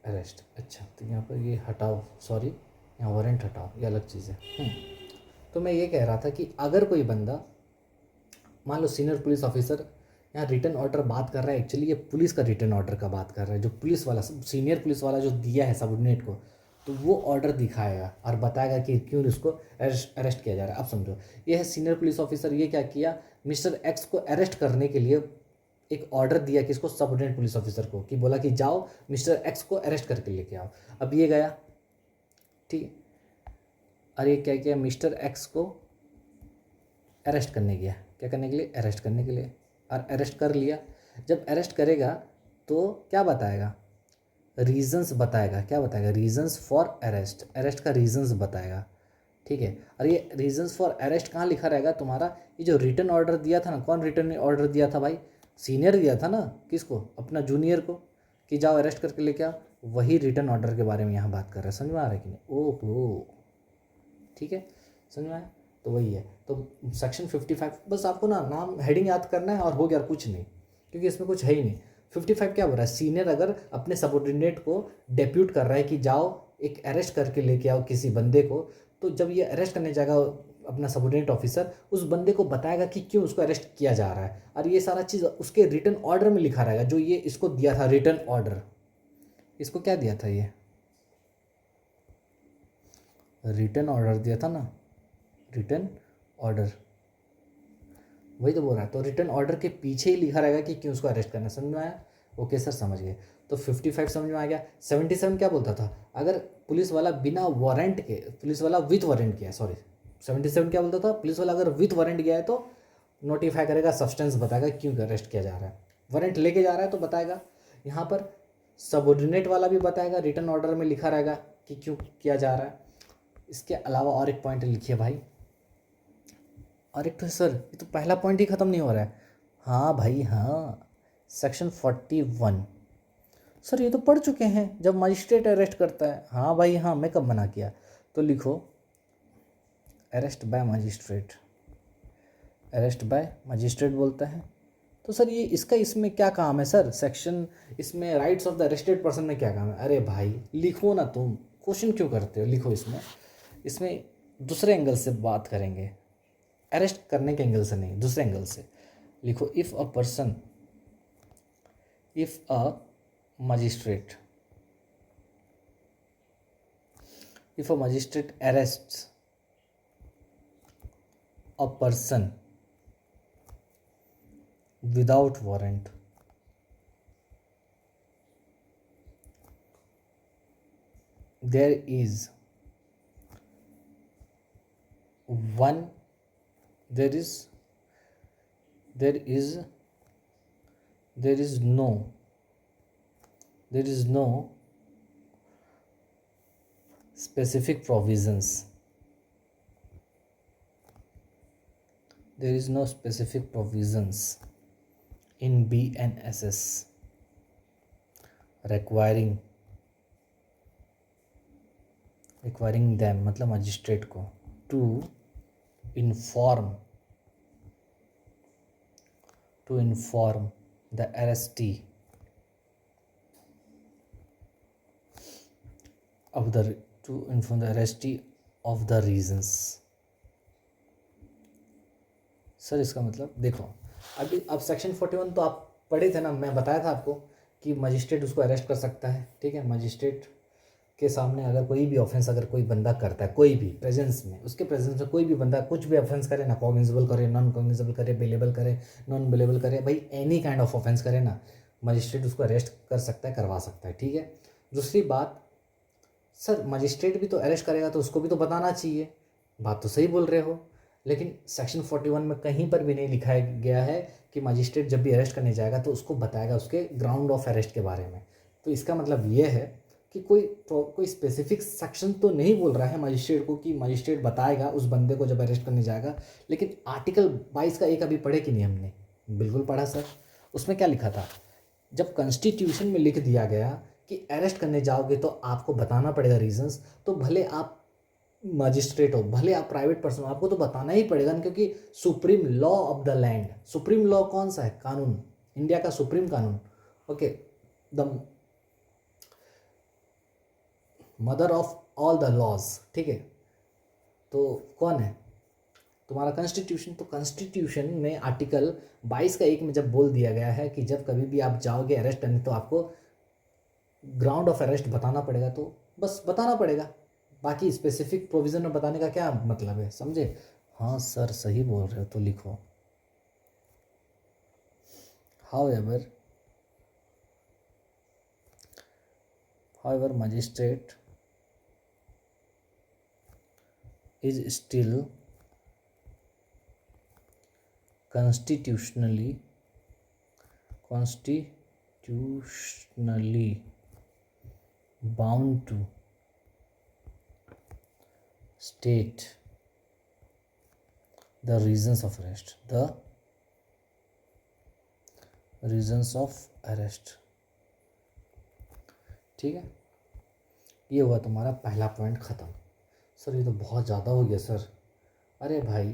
arrest. अच्छा, तो यहाँ पर ये हटाओ, सॉरी यहाँ वारंट हटाओ, ये अलग चीज़ है। तो मैं ये कह रहा था कि अगर कोई बंदा, मान लो सीनियर पुलिस ऑफिसर यहाँ रिटर्न ऑर्डर बात कर रहा है, एक्चुअली ये पुलिस का रिटर्न ऑर्डर का बात कर रहा है, जो पुलिस वाला सीनियर पुलिस वाला जो दिया है सबऑर्डिनेट को, तो वो ऑर्डर दिखाएगा और बताएगा कि क्यों इसको अरेस्ट किया जा रहा है। अब समझो, ये है सीनियर पुलिस ऑफिसर, ये क्या किया, मिस्टर एक्स को अरेस्ट करने के लिए एक ऑर्डर दिया किसको, सबऑर्डिनेट पुलिस ऑफिसर को, कि बोला कि जाओ मिस्टर एक्स को अरेस्ट करके लेके आओ। अब ये गया, ठीक है, और ये क्या किया, मिस्टर एक्स को अरेस्ट करने गया, क्या करने के लिए, अरेस्ट करने के लिए, और अरेस्ट कर लिया। जब अरेस्ट करेगा तो क्या बताएगा, रीजंस बताएगा, क्या बताएगा, रीजंस फॉर अरेस्ट, अरेस्ट का रीजंस बताएगा, ठीक है। और ये रीजंस फॉर अरेस्ट कहाँ लिखा रहेगा तुम्हारा, ये जो रिटर्न ऑर्डर दिया था ना, कौन रिटर्न ऑर्डर दिया था भाई, सीनियर दिया था ना, किसको, अपना जूनियर को, कि जाओ अरेस्ट करके लेके आओ, वही रिटर्न ऑर्डर के बारे में यहाँ बात कर रहे हैं। समझ में आ रहा है कि नहीं, ओहो, ठीक है, समझ में आया। तो वही है, तो सेक्शन 55 बस आपको ना नाम हेडिंग याद करना है और हो गया, कुछ नहीं, क्योंकि इसमें कुछ है ही नहीं। 55 क्या बोल रहा है, सीनियर अगर अपने सबऑर्डिनेट को डेप्यूट कर रहा है कि जाओ एक अरेस्ट करके लेके आओ किसी बंदे को, तो जब ये अरेस्ट करने जाएगा अपना सबऑर्डिनेट ऑफिसर उस बंदे को बताएगा कि क्यों उसको अरेस्ट किया जा रहा है, और ये सारा चीज़ उसके रिटन ऑर्डर में लिखा रहेगा, जो ये इसको दिया था रिटन ऑर्डर। इसको क्या दिया था, ये रिटन ऑर्डर दिया था ना, रिटन ऑर्डर, वही तो बोल रहा है। तो रिटन ऑर्डर के पीछे ही लिखा रहेगा कि क्यों उसको अरेस्ट करना। समझ में आया? ओके सर, समझ गए। तो 55 समझ में आ गया। 77 क्या बोलता था, अगर पुलिस वाला बिना वारंट के, पुलिस वाला विथ वारंट किया है, सॉरी 77 क्या बोलता था, पुलिस वाला अगर विथ वारंट गया है तो नोटिफाई करेगा, सब्सटेंस बताएगा क्यों अरेस्ट किया जा रहा है। वारंट लेके जा रहा है तो बताएगा। यहाँ पर सबऑर्डिनेट वाला भी बताएगा, रिटन ऑर्डर में लिखा रहेगा कि क्यों किया जा रहा है। इसके अलावा और एक पॉइंट लिखिए भाई, और एक तो सर ये तो पहला पॉइंट ही ख़त्म नहीं हो रहा है। हाँ भाई हाँ, सेक्शन 41 सर ये तो पढ़ चुके हैं, जब मजिस्ट्रेट अरेस्ट करता है। हाँ भाई हाँ, मैं कब मना किया। तो लिखो arrest by magistrate, arrest by magistrate बोलता है। तो सर ये इसका इसमें क्या काम है सर, सेक्शन इसमें rights of the arrested person में क्या काम है। अरे भाई लिखो ना, तुम क्वेश्चन क्यों करते हो, लिखो इसमें। इसमें दूसरे एंगल से बात करेंगे, अरेस्ट करने के एंगल से नहीं, दूसरे एंगल से लिखो। If a person, if a magistrate, if a magistrate अरेस्ट्स a person without warrant, there is one, there is there is there is no, there is no specific provisions, there is no specific provisions in BNSS requiring them, मतलब magistrate को, to inform the arrestee of the reasons। Sir इसका मतलब देखो, अभी अब section 41 तो आप पढ़े थे ना, मैं बताया था आपको कि मजिस्ट्रेट उसको अरेस्ट कर सकता है। ठीक है, मजिस्ट्रेट के सामने अगर कोई भी ऑफेंस अगर कोई बंदा करता है, कोई भी प्रेजेंस में, उसके प्रेजेंस में कोई भी बंदा कुछ भी ऑफेंस करे ना, कॉग्निजेबल करे, नॉन कॉग्निजेबल करे, बेलेबल करे, नॉन बेलेबल करे, भाई एनी काइंड ऑफ ऑफेंस करे ना, मजिस्ट्रेट उसको अरेस्ट कर सकता है, करवा सकता है। ठीक है, दूसरी बात, सर मजिस्ट्रेट भी तो अरेस्ट करेगा तो उसको भी तो बताना चाहिए। बात तो सही बोल रहे हो, लेकिन सेक्शन 41 में कहीं पर भी नहीं लिखा गया है कि मजिस्ट्रेट जब भी अरेस्ट करने जाएगा तो उसको बताएगा उसके ग्राउंड ऑफ अरेस्ट के बारे में। तो इसका मतलब ये है कि कोई स्पेसिफिक सेक्शन तो नहीं बोल रहा है मजिस्ट्रेट को कि मजिस्ट्रेट बताएगा उस बंदे को जब अरेस्ट करने जाएगा। लेकिन आर्टिकल 22 का एक अभी पढ़े कि नहीं हमने, बिल्कुल पढ़ा सर। उसमें क्या लिखा था, जब कॉन्स्टिट्यूशन में लिख दिया गया कि अरेस्ट करने जाओगे तो आपको बताना पड़ेगा रीजंस, तो भले आप मजिस्ट्रेट हो, भले आप प्राइवेट पर्सन हो, आपको तो बताना ही पड़ेगा ना, क्योंकि supreme law of the land, supreme law कौन सा है, कानून, इंडिया का सुप्रीम कानून, okay, the mother of all the laws. ठीक है, तो कौन है, तुम्हारा कॉन्स्टिट्यूशन। तो कॉन्स्टिट्यूशन में आर्टिकल 22 का 1 में जब बोल दिया गया है कि जब कभी भी आप जाओगे अरेस्ट करने तो आपको ग्राउंड ऑफ अरेस्ट बताना पड़ेगा, तो बस बताना पड़ेगा, बाकी स्पेसिफिक प्रोविज़न में बताने का क्या मतलब है, समझे। हाँ सर सही बोल रहे हो, तो लिखो however magistrate is still constitutionally bound to state the reasons of arrest, ठीक है, ये हुआ तुम्हारा पहला पॉइंट ख़त्म। सर ये तो बहुत ज़्यादा हो गया सर। अरे भाई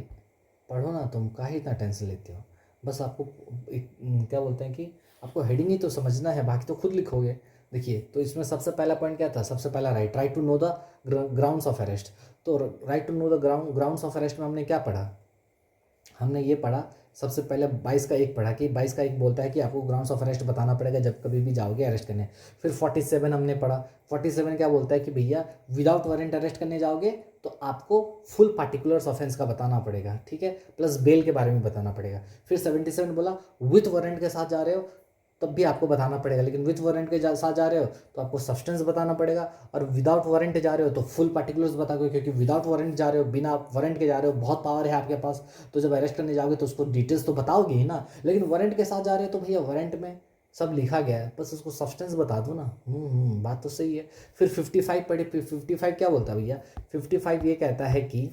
पढ़ो ना, तुम काहे इतना टेंशन लेते हो। बस आपको क्या बोलते हैं कि आपको हेडिंग ही तो समझना है, बाकी तो खुद लिखोगे। देखिए, तो इसमें सबसे पहला पॉइंट क्या था, सबसे पहला right to know the grounds of arrest. तो right to know the grounds of arrest में हमने क्या पढ़ा, हमने ये पढ़ा सबसे पहले 22 का 1 पढ़ा कि 22 का 1 बोलता है कि आपको ग्राउंड्स ऑफ अरेस्ट बताना पड़ेगा जब कभी भी जाओगे अरेस्ट करने। फिर 47 हमने पढ़ा, 47 क्या बोलता है कि भैया विदाउट वारंट अरेस्ट करने जाओगे तो आपको फुल पार्टिकुलर्स ऑफेंस का बताना पड़ेगा, ठीक है, प्लस बेल के बारे में बताना पड़ेगा। फिर 77 बोला विथ वारंट के साथ जा रहे हो तब भी आपको बताना पड़ेगा, लेकिन विथ वारंट के साथ जा रहे हो तो आपको सब्सटेंस बताना पड़ेगा, और विदाउट वारंट जा रहे हो तो फुल पार्टिकुलर्स बताओगे, क्योंकि विदाउट वारंट जा रहे हो, बिना वारंट के जा रहे हो, बहुत पावर है आपके पास, तो जब अरेस्ट करने जाओगे तो उसको डिटेल्स तो बताओगे ही ना। लेकिन वारंट के साथ जा रहे हो तो भैया वारंट में सब लिखा गया है, बस उसको सब्सटेंस बता दो ना। बात तो सही है। फिर 55 पढ़े, फिर 55 क्या बोलता है भैया, 55 ये कहता है कि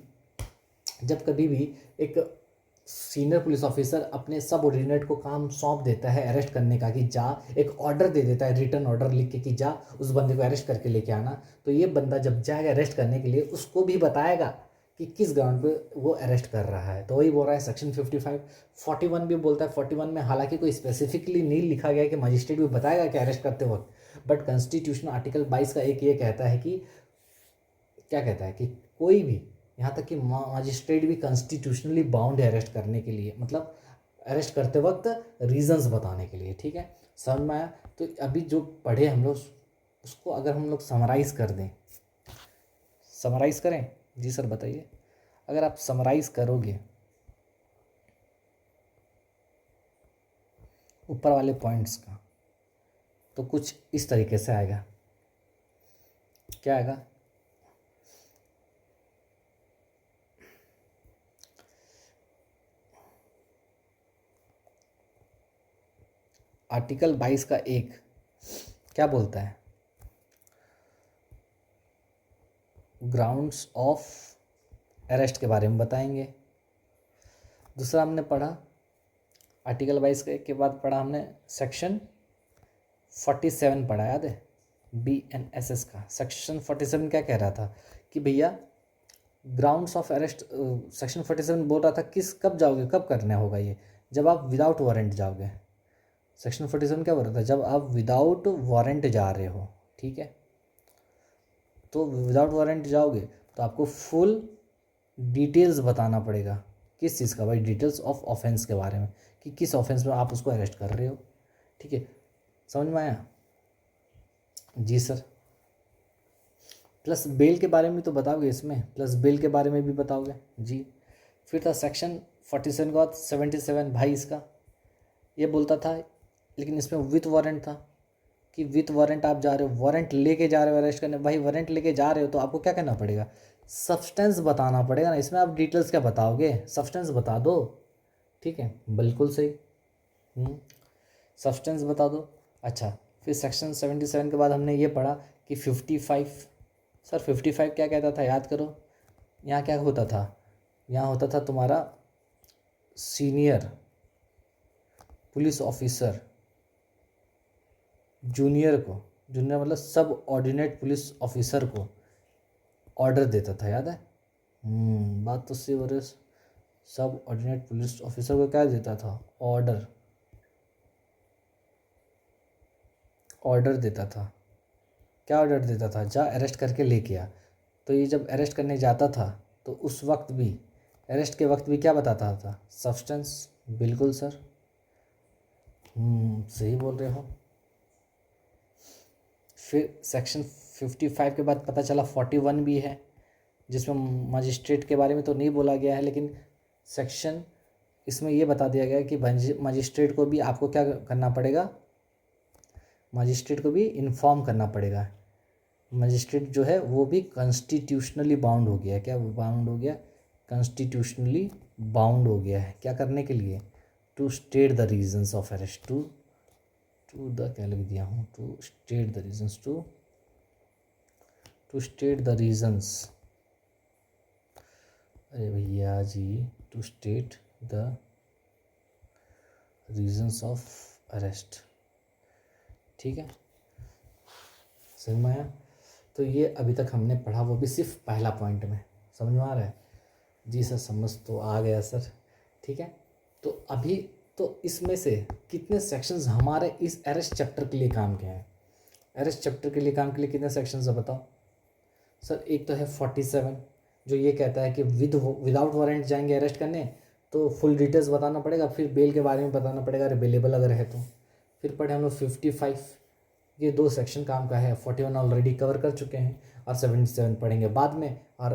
जब कभी भी एक सीनियर पुलिस ऑफिसर अपने सब ऑर्डिनेट को काम सौंप देता है अरेस्ट करने का, कि जा, एक ऑर्डर दे देता है, रिटर्न ऑर्डर लिख के कि जा उस बंदे को अरेस्ट करके लेके आना, तो ये बंदा जब जाएगा अरेस्ट करने के लिए उसको भी बताएगा कि किस ग्राउंड पे वो अरेस्ट कर रहा है। तो वही बोल रहा है सेक्शन 55। 41 भी बोलता है, 41 में हालांकि कोई स्पेसिफिकली नहीं लिखा गया कि मजिस्ट्रेट भी बताएगा कि अरेस्ट करते वक्त, बट कॉन्स्टिट्यूशन आर्टिकल 22 का 1 ये कहता है कि, क्या कहता है कि कोई भी, यहाँ तक कि मजिस्ट्रेट भी कॉन्स्टिट्यूशनली बाउंड है अरेस्ट करने के लिए, मतलब अरेस्ट करते वक्त रीजंस बताने के लिए, ठीक है, समझ में आया। तो अभी जो पढ़े हम लोग उसको अगर हम लोग समराइज़ कर दें, समराइज़ करें, जी सर बताइए, अगर आप समराइज़ करोगे ऊपर वाले पॉइंट्स का तो कुछ इस तरीके से आएगा, क्या आएगा, आर्टिकल 22 का 1 क्या बोलता है, ग्राउंड्स ऑफ अरेस्ट के बारे में बताएंगे। दूसरा हमने पढ़ा आर्टिकल 22 का 1 के बाद पढ़ा हमने सेक्शन 47 पढ़ा, याद है, BNSS का। सेक्शन 47 क्या कह रहा था कि भैया ग्राउंड्स ऑफ अरेस्ट, सेक्शन 47 बोल रहा था किस, कब जाओगे, कब करना होगा ये, जब आप विदाउट वारंट जाओगे। सेक्शन 47 क्या बोल रहा था, जब आप विदाउट वारंट जा रहे हो, ठीक है, तो विदाउट वारंट जाओगे तो आपको फुल डिटेल्स बताना पड़ेगा, किस चीज़ का भाई, डिटेल्स ऑफ ऑफेंस के बारे में, कि किस ऑफेंस में आप उसको अरेस्ट कर रहे हो, ठीक है, समझ में आया, जी सर। प्लस बेल के बारे में तो बताओगे इसमें, प्लस बेल के बारे में भी बताओगे, जी। फिर था सेक्शन 47 के बाद 77 भाई, इसका ये बोलता था, लेकिन इसमें विथ वारंट था, कि विथ वारंट आप जा रहे हो, वारंट लेके जा रहे हो अरेस्ट करने, भाई वारंट लेके जा रहे हो तो आपको क्या करना पड़ेगा, सब्सटेंस बताना पड़ेगा ना। इसमें आप डिटेल्स क्या बताओगे, सब्सटेंस बता दो, ठीक है, बिल्कुल सही, सब्सटेंस बता दो। अच्छा, फिर सेक्शन 77 के बाद हमने ये पढ़ा कि 55, सर 55 क्या कहता था, याद करो, यहाँ क्या होता था, यहाँ होता था तुम्हारा सीनियर पुलिस ऑफिसर जूनियर को, जूनियर मतलब सब ऑर्डिनेट पुलिस ऑफिसर को ऑर्डर देता था, याद है, बात तो सही हो रही है। सब ऑर्डिनेट पुलिस ऑफिसर को क्या देता था, ऑर्डर, ऑर्डर देता था, क्या ऑर्डर देता था, जा अरेस्ट करके लेके आ। तो ये जब अरेस्ट करने जाता था तो उस वक्त भी, अरेस्ट के वक्त भी क्या बताता था, सब्सटेंस, बिल्कुल सर, सही बोल रहे हो। फिर सेक्शन 55 के बाद पता चला 41 भी है, जिसमें मजिस्ट्रेट के बारे में तो नहीं बोला गया है, लेकिन सेक्शन इसमें ये बता दिया गया है कि मजिस्ट्रेट को भी आपको क्या करना पड़ेगा, मजिस्ट्रेट को भी इन्फॉर्म करना पड़ेगा। मजिस्ट्रेट जो है वो भी कॉन्स्टिट्यूशनली बाउंड हो गया है, क्या बाउंड हो गया, कॉन्स्टिट्यूशनली बाउंड हो गया है, क्या करने के लिए, to state the reasons of arrest, to the क्या लिख दिया हूँ, to state the reasons, to state the reasons, अरे भैया जी, to state the reasons of arrest, ठीक है, समझ में आया। तो ये अभी तक हमने पढ़ा, वो भी सिर्फ पहला पॉइंट में, समझ में आ रहा है, जी सर समझ तो आ गया सर, ठीक है। तो अभी तो इसमें से कितने सेक्शंस हमारे इस अरेस्ट चैप्टर के लिए काम के हैं, अरेस्ट चैप्टर के लिए काम के लिए कितने सेक्शंस है बताओ सर? एक तो है 47 जो ये कहता है कि विदाउट वारंट जाएंगे अरेस्ट करने तो फुल डिटेल्स बताना पड़ेगा, फिर बेल के बारे में बताना पड़ेगा अवेलेबल अगर है तो। फिर पढ़े हम लोग 55, ये 2 सेक्शन काम का है। 41 ऑलरेडी कवर कर चुके हैं और 77 पढ़ेंगे बाद में। और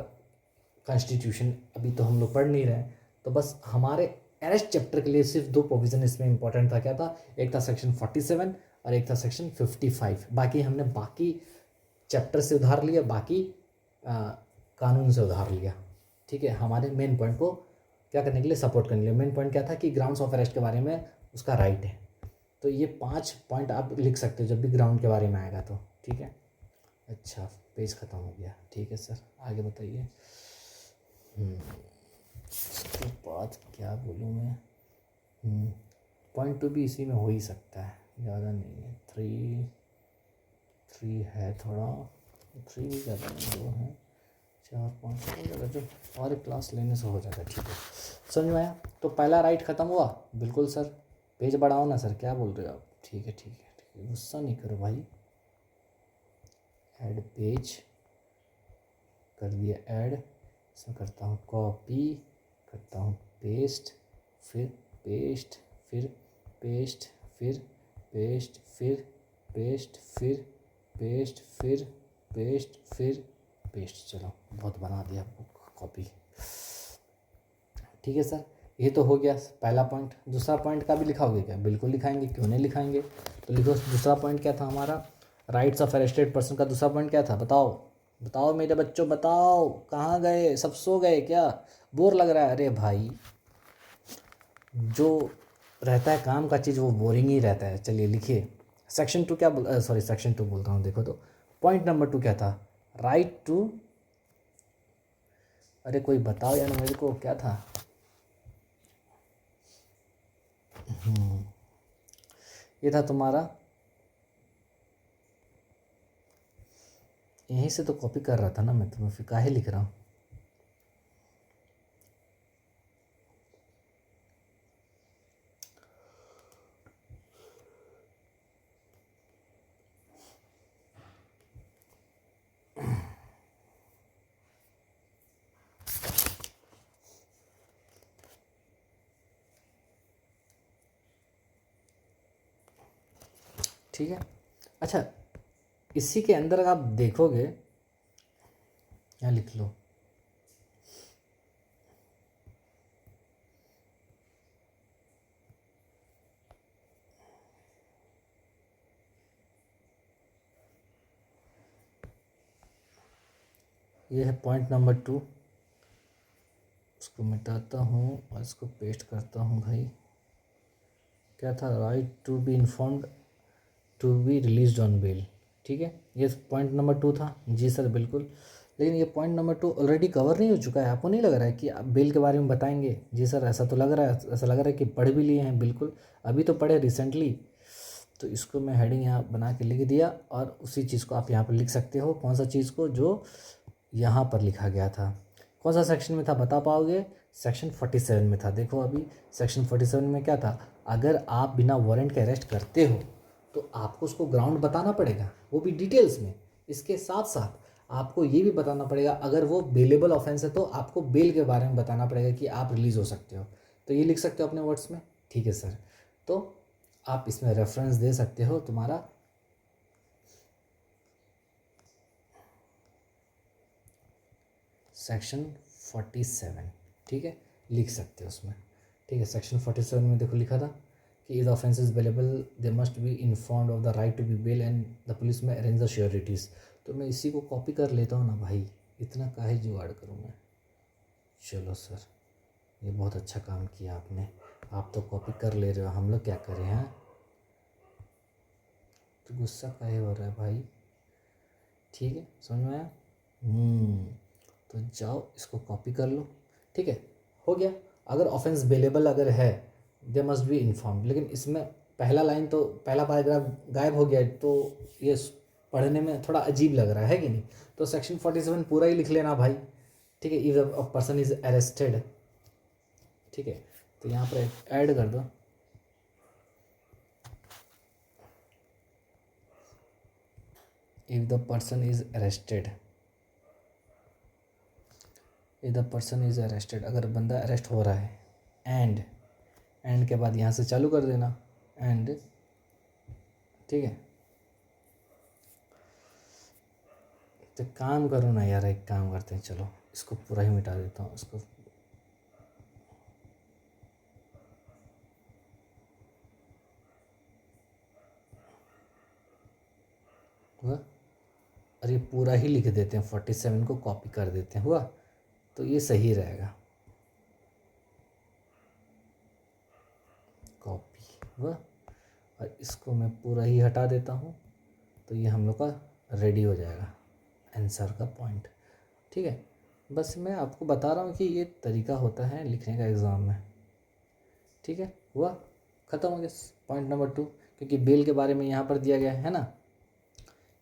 कॉन्स्टिट्यूशन अभी तो हम लोग पढ़ नहीं रहे हैं, तो बस हमारे अरेस्ट चैप्टर के लिए सिर्फ 2 प्रोविज़न इसमें इंपॉर्टेंट था। क्या था? एक था सेक्शन 47 और एक था सेक्शन 55। बाकी हमने बाकी चैप्टर से उधार लिया, बाकी कानून से उधार लिया। ठीक है, हमारे मेन पॉइंट को क्या करने के लिए, सपोर्ट करने के लिए। मेन पॉइंट क्या था कि ग्राउंड्स ऑफ अरेस्ट के बारे में उसका राइट है। तो ये 5 पॉइंट आप लिख सकते हो जब भी ग्राउंड के बारे में आएगा तो। ठीक है, अच्छा पेज ख़त्म हो गया। ठीक है सर, आगे बताइए। उसके बाद क्या बोलूँ मैं? पॉइंट 2 भी इसी में हो ही सकता है, ज़्यादा नहीं है। 3 है थोड़ा, 3 भी ज़्यादा नहीं, 2 है, 4 5 हो जाएगा, जो और एक क्लास लेने से हो जाएगा। ठीक है, समझ में आया? तो पहला राइट ख़त्म हुआ। बिल्कुल सर, पेज बढ़ाओ ना सर, क्या बोल रहे हो आप? ठीक है ठीक है ठीक है, गुस्सा नहीं करो भाई। ऐड पेज कर दिया ऐड, इसमें करता हूँ कॉपी, करता हूँ पेस्ट, फिर पेस्ट, फिर पेस्ट, फिर पेस्ट, फिर पेस्ट, फिर पेस्ट, फिर पेस्ट, फिर पेस्ट। चलो बहुत बना दिया कॉपी। ठीक है सर, ये तो हो गया पहला पॉइंट। दूसरा पॉइंट का भी लिखाओगे क्या? बिल्कुल लिखाएंगे, क्यों नहीं लिखाएंगे। तो लिखो, दूसरा पॉइंट क्या था हमारा? राइट्स ऑफ अरेस्टेड पर्सन का दूसरा पॉइंट क्या था? बताओ बताओ मेरे बच्चों, बताओ। कहाँ गए? सब सो गए क्या? बोर लग रहा है? अरे भाई, जो रहता है काम का चीज़ वो बोरिंग ही रहता है। चलिए लिखिए, सेक्शन 2 क्या सॉरी सेक्शन 2 बोलता हूँ। देखो तो पॉइंट नंबर 2 क्या था? राइट टू, अरे कोई बताओ यार मेरे को, क्या था? ये था तुम्हारा, यहीं से तो कॉपी कर रहा था ना मैं तुम्हें, फिर काहे लिख रहा हूँ? ठीक है, अच्छा इसी के अंदर आप देखोगे, यहाँ लिख लो, ये है पॉइंट नंबर 2। इसको मिटाता हूँ और इसको पेस्ट करता हूँ भाई। क्या था? Right to be informed to be release on bail. ठीक है, ये पॉइंट नंबर 2 था। जी सर बिल्कुल, लेकिन ये पॉइंट नंबर 2 ऑलरेडी कवर नहीं हो चुका है? आपको नहीं लग रहा है कि आप बेल के बारे में बताएंगे? जी सर, ऐसा तो लग रहा है, ऐसा लग रहा है कि पढ़ भी लिए हैं। बिल्कुल, अभी तो पढ़े रिसेंटली। तो इसको मैं हेडिंग यहाँ बना के लिख दिया, और उसी चीज़ को आप यहाँ पर लिख सकते हो। कौन सा चीज़ को? जो यहाँ पर लिखा गया था। कौन सा सेक्शन में था बता पाओगे? सेक्शन 47 में था। देखो अभी सेक्शन 47 में क्या था? अगर आप बिना वारंट के अरेस्ट करते हो तो आपको उसको ग्राउंड बताना पड़ेगा, वो भी डिटेल्स में। इसके साथ साथ आपको ये भी बताना पड़ेगा, अगर वो बेलेबल ऑफेंस है तो आपको बेल के बारे में बताना पड़ेगा कि आप रिलीज़ हो सकते हो। तो ये लिख सकते हो अपने वर्ड्स में। ठीक है सर, तो आप इसमें रेफरेंस दे सकते हो तुम्हारा सेक्शन 47। ठीक है, लिख सकते हो उसमें। ठीक है, सेक्शन 47 में देखो लिखा था कि is offence is available they must be informed of the right to be bail and the police may arrange the sureties. तो मैं इसी को कॉपी कर लेता हूँ ना भाई, इतना काहे जुगाड़ करूँ मैं। चलो सर, ये बहुत अच्छा काम किया आपने। आप तो कॉपी कर ले रहे हो, हम लोग क्या करें हैं? तो गुस्सा काहे हो रहा है भाई? ठीक है, समझ में आया? तो जाओ इसको कॉपी कर लो। ठीक है, हो गया। अगर ऑफेंस बेलेबल अगर है, दे मस्ट बी इन्फॉर्म, लेकिन इसमें पहला लाइन तो, पहला पैराग्राफ गायब हो गया, तो ये पढ़ने में थोड़ा अजीब लग रहा है कि नहीं? तो सेक्शन 47 पूरा ही लिख लेना भाई। ठीक है, if a person is arrested. ठीक है, तो यहाँ पर ऐड कर दो। If the person is arrested, if the person is arrested, अगर बंदा अरेस्ट हो रहा है, एंड के बाद यहाँ से चालू कर देना एंड, ठीक है। तो काम करो ना यार, एक काम करते हैं, चलो इसको पूरा ही मिटा देता हूँ इसको। हुआ, और ये पूरा ही लिख देते हैं, 47 को कॉपी कर देते हैं, हुआ, तो ये सही रहेगा। कॉपी हुआ, और इसको मैं पूरा ही हटा देता हूँ, तो ये हम लोग का रेडी हो जाएगा आंसर का पॉइंट, ठीक है। बस मैं आपको बता रहा हूँ कि ये तरीका होता है लिखने का एग्ज़ाम में, ठीक है। हुआ, ख़त्म हो गया पॉइंट नंबर 2, क्योंकि बेल के बारे में यहाँ पर दिया गया है ना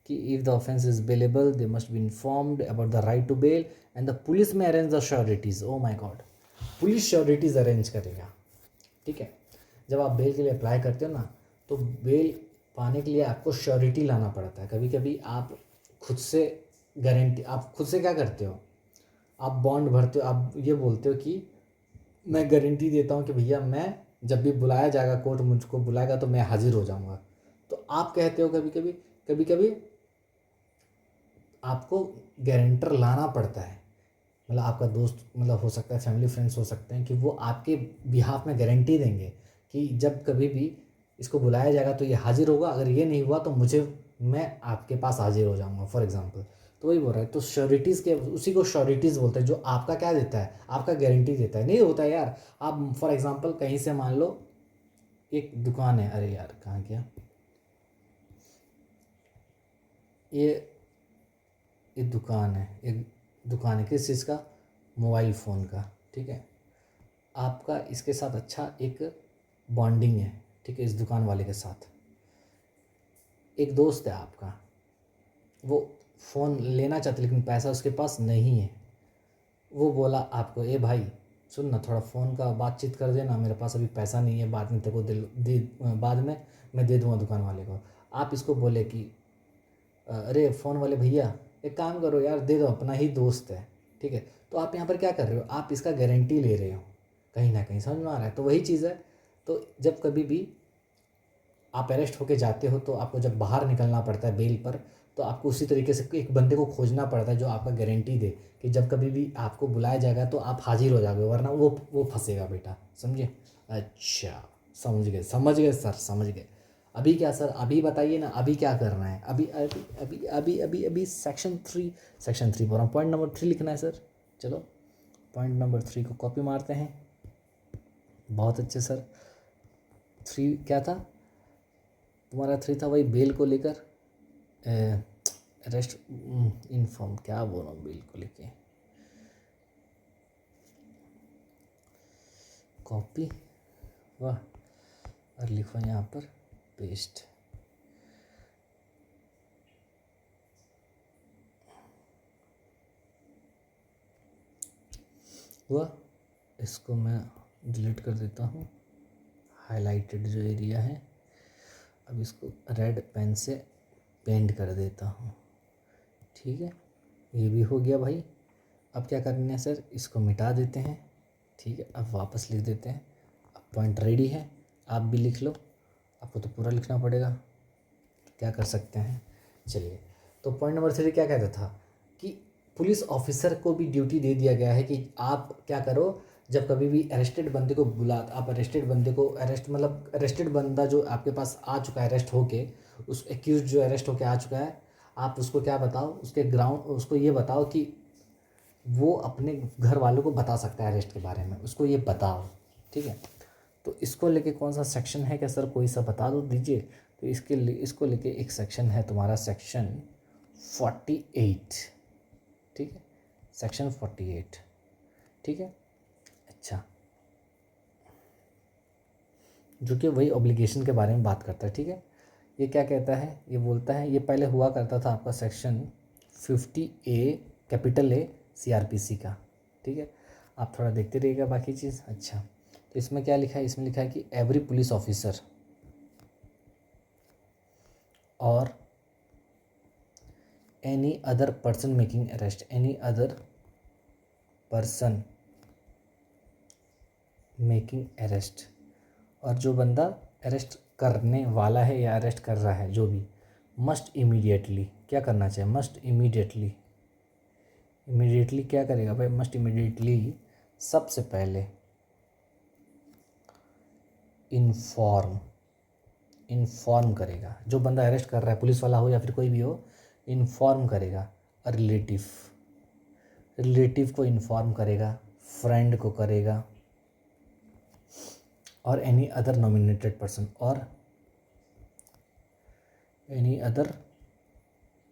कि if the offence is bailable they must be informed about the right to bail and the police may arrange the sureties. Oh my god, police sureties arrange करेगा, ठीक है। जब आप बेल के लिए अप्लाई करते हो ना, तो बेल पाने के लिए आपको श्योरिटी लाना पड़ता है। कभी कभी आप खुद से गारंटी, आप खुद से क्या करते हो, आप बॉन्ड भरते हो, आप ये बोलते हो कि मैं गारंटी देता हूँ कि भैया मैं जब भी बुलाया जाएगा, कोर्ट मुझको बुलाएगा तो मैं हाजिर हो जाऊँगा। तो आप कहते हो कभी कभी आपको गारंटर लाना पड़ता है, मतलब आपका दोस्त, मतलब हो सकता है फैमिली फ्रेंड्स हो सकते हैं कि वो आपके बिहाफ में गारंटी देंगे कि जब कभी भी इसको बुलाया जाएगा तो ये हाजिर होगा, अगर ये नहीं हुआ तो मैं आपके पास हाजिर हो जाऊंगा, फॉर एग्जांपल। तो वही बोल रहा है, तो श्योरिटीज़ के उसी को श्योरिटीज़ बोलते हैं, जो आपका क्या देता है, आपका गारंटी देता है। नहीं होता है यार, आप फॉर एग्जांपल कहीं से मान लो एक दुकान है, अरे यार कहाँ गया ये, एक दुकान है, एक दुकान है किस चीज़ का, मोबाइल फ़ोन का, ठीक है। आपका इसके साथ अच्छा एक बॉन्डिंग है, ठीक है, इस दुकान वाले के साथ। एक दोस्त है आपका, वो फ़ोन लेना चाहते लेकिन पैसा उसके पास नहीं है। वो बोला आपको, ए भाई सुन ना, थोड़ा फ़ोन का बातचीत कर देना, मेरे पास अभी पैसा नहीं है, बाद में तेरे को बाद में मैं दे दूँगा दुकान वाले को। आप इसको बोले कि अरे फ़ोन वाले भैया एक काम करो यार, दे दो, अपना ही दोस्त है, ठीक है। तो आप यहाँ पर क्या कर रहे हो, आप इसका गारंटी ले रहे हो, कहीं ना कहीं समझ में आ रहा है। तो वही चीज़ है, तो जब कभी भी आप अरेस्ट होके जाते हो तो आपको जब बाहर निकलना पड़ता है बेल पर, तो आपको उसी तरीके से एक बंदे को खोजना पड़ता है जो आपका गारंटी दे कि जब कभी भी आपको बुलाया जाएगा तो आप हाजिर हो जाओगे, वरना वो फंसेगा बेटा, समझे। अच्छा, समझ गए सर, समझ गए। अभी क्या सर, अभी बताइए ना, अभी क्या करना है, अभी अभी अभी अभी अभी अभी सेक्शन 3 बोल रहा हूँ, पॉइंट नंबर 3 लिखना है सर। चलो पॉइंट नंबर 3 को कॉपी मारते हैं। बहुत अच्छे सर। 3 क्या था तुम्हारा, 3 था वही बेल को लेकर, रेस्ट इन्फॉर्म, क्या बोल रहा हूँ, बेल को लेके कॉपी, वाह, और लिखो यहाँ पर पेस्ट। हुआ, इसको मैं डिलीट कर देता हूँ, हाईलाइटेड जो एरिया है, अब इसको रेड पेन से पेंट कर देता हूँ, ठीक है। ये भी हो गया भाई। अब क्या करना है सर, इसको मिटा देते हैं, ठीक है। अब वापस लिख देते हैं, अब पॉइंट रेडी है, आप भी लिख लो, आपको तो पूरा लिखना पड़ेगा, क्या कर सकते हैं। चलिए, तो पॉइंट नंबर 3 क्या कहता था कि पुलिस ऑफिसर को भी ड्यूटी दे दिया गया है कि आप क्या करो, जब कभी भी अरेस्टेड बंदे को आप अरेस्टेड बंदे को मतलब अरेस्टेड बंदा जो आपके पास आ चुका है अरेस्ट होके, उस एक्यूज जो अरेस्ट होके आ चुका है, आप उसको क्या बताओ, उसको ये बताओ कि वो अपने घर वालों को बता सकता है अरेस्ट के बारे में, उसको ये बताओ, ठीक है। तो इसको लेके कौन सा सेक्शन है क्या सर, कोई सा बता दो दीजिए। तो इसको लेके एक सेक्शन है तुम्हारा, सेक्शन 48, ठीक है, सेक्शन 48, ठीक है। अच्छा, जो कि वही ऑब्लिगेशन के बारे में बात करता है, ठीक है। ये क्या कहता है, ये बोलता है, ये पहले हुआ करता था आपका section 50A capital A CRPC का, ठीक है। आप थोड़ा देखते रहिएगा बाकी चीज़। अच्छा, तो इसमें क्या लिखा है, इसमें लिखा है कि एवरी पुलिस ऑफिसर और any other person making arrest, any other person making arrest, और जो बंदा अरेस्ट करने वाला है या अरेस्ट कर रहा है जो भी, मस्ट इमीडिएटली क्या करना चाहिए, मस्ट इमीडिएटली, इमीडिएटली क्या करेगा भाई, मस्ट इमीडिएटली सबसे पहले इन्फॉर्म करेगा, जो बंदा अरेस्ट कर रहा है पुलिस वाला हो या फिर कोई भी हो, इन्फॉर्म करेगा रिलेटिव को इन्फॉर्म करेगा, फ्रेंड को करेगा, और एनी अदर नॉमिनेटेड पर्सन, और एनी अदर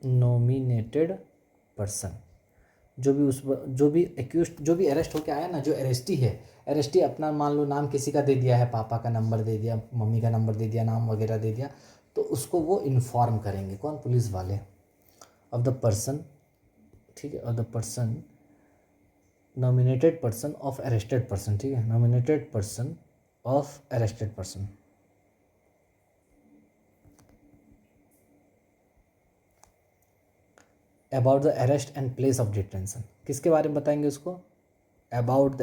नॉमिनेटेड पर्सन, जो भी एक्यूज, जो भी अरेस्ट होके आया ना, जो अरेस्टी है, अरेस्टी अपना मान लो नाम किसी का दे दिया है, पापा का नंबर दे दिया, मम्मी का नंबर दे दिया, नाम वगैरह दे दिया, तो उसको वो इन्फॉर्म करेंगे, कौन, पुलिस वाले, ऑफ द पर्सन, ठीक है, of the person, nominated person of arrested person, ठीक है, nominated person of arrested person. About the arrest and place of detention, किसके बारे में बताएंगे उसको, अबाउट द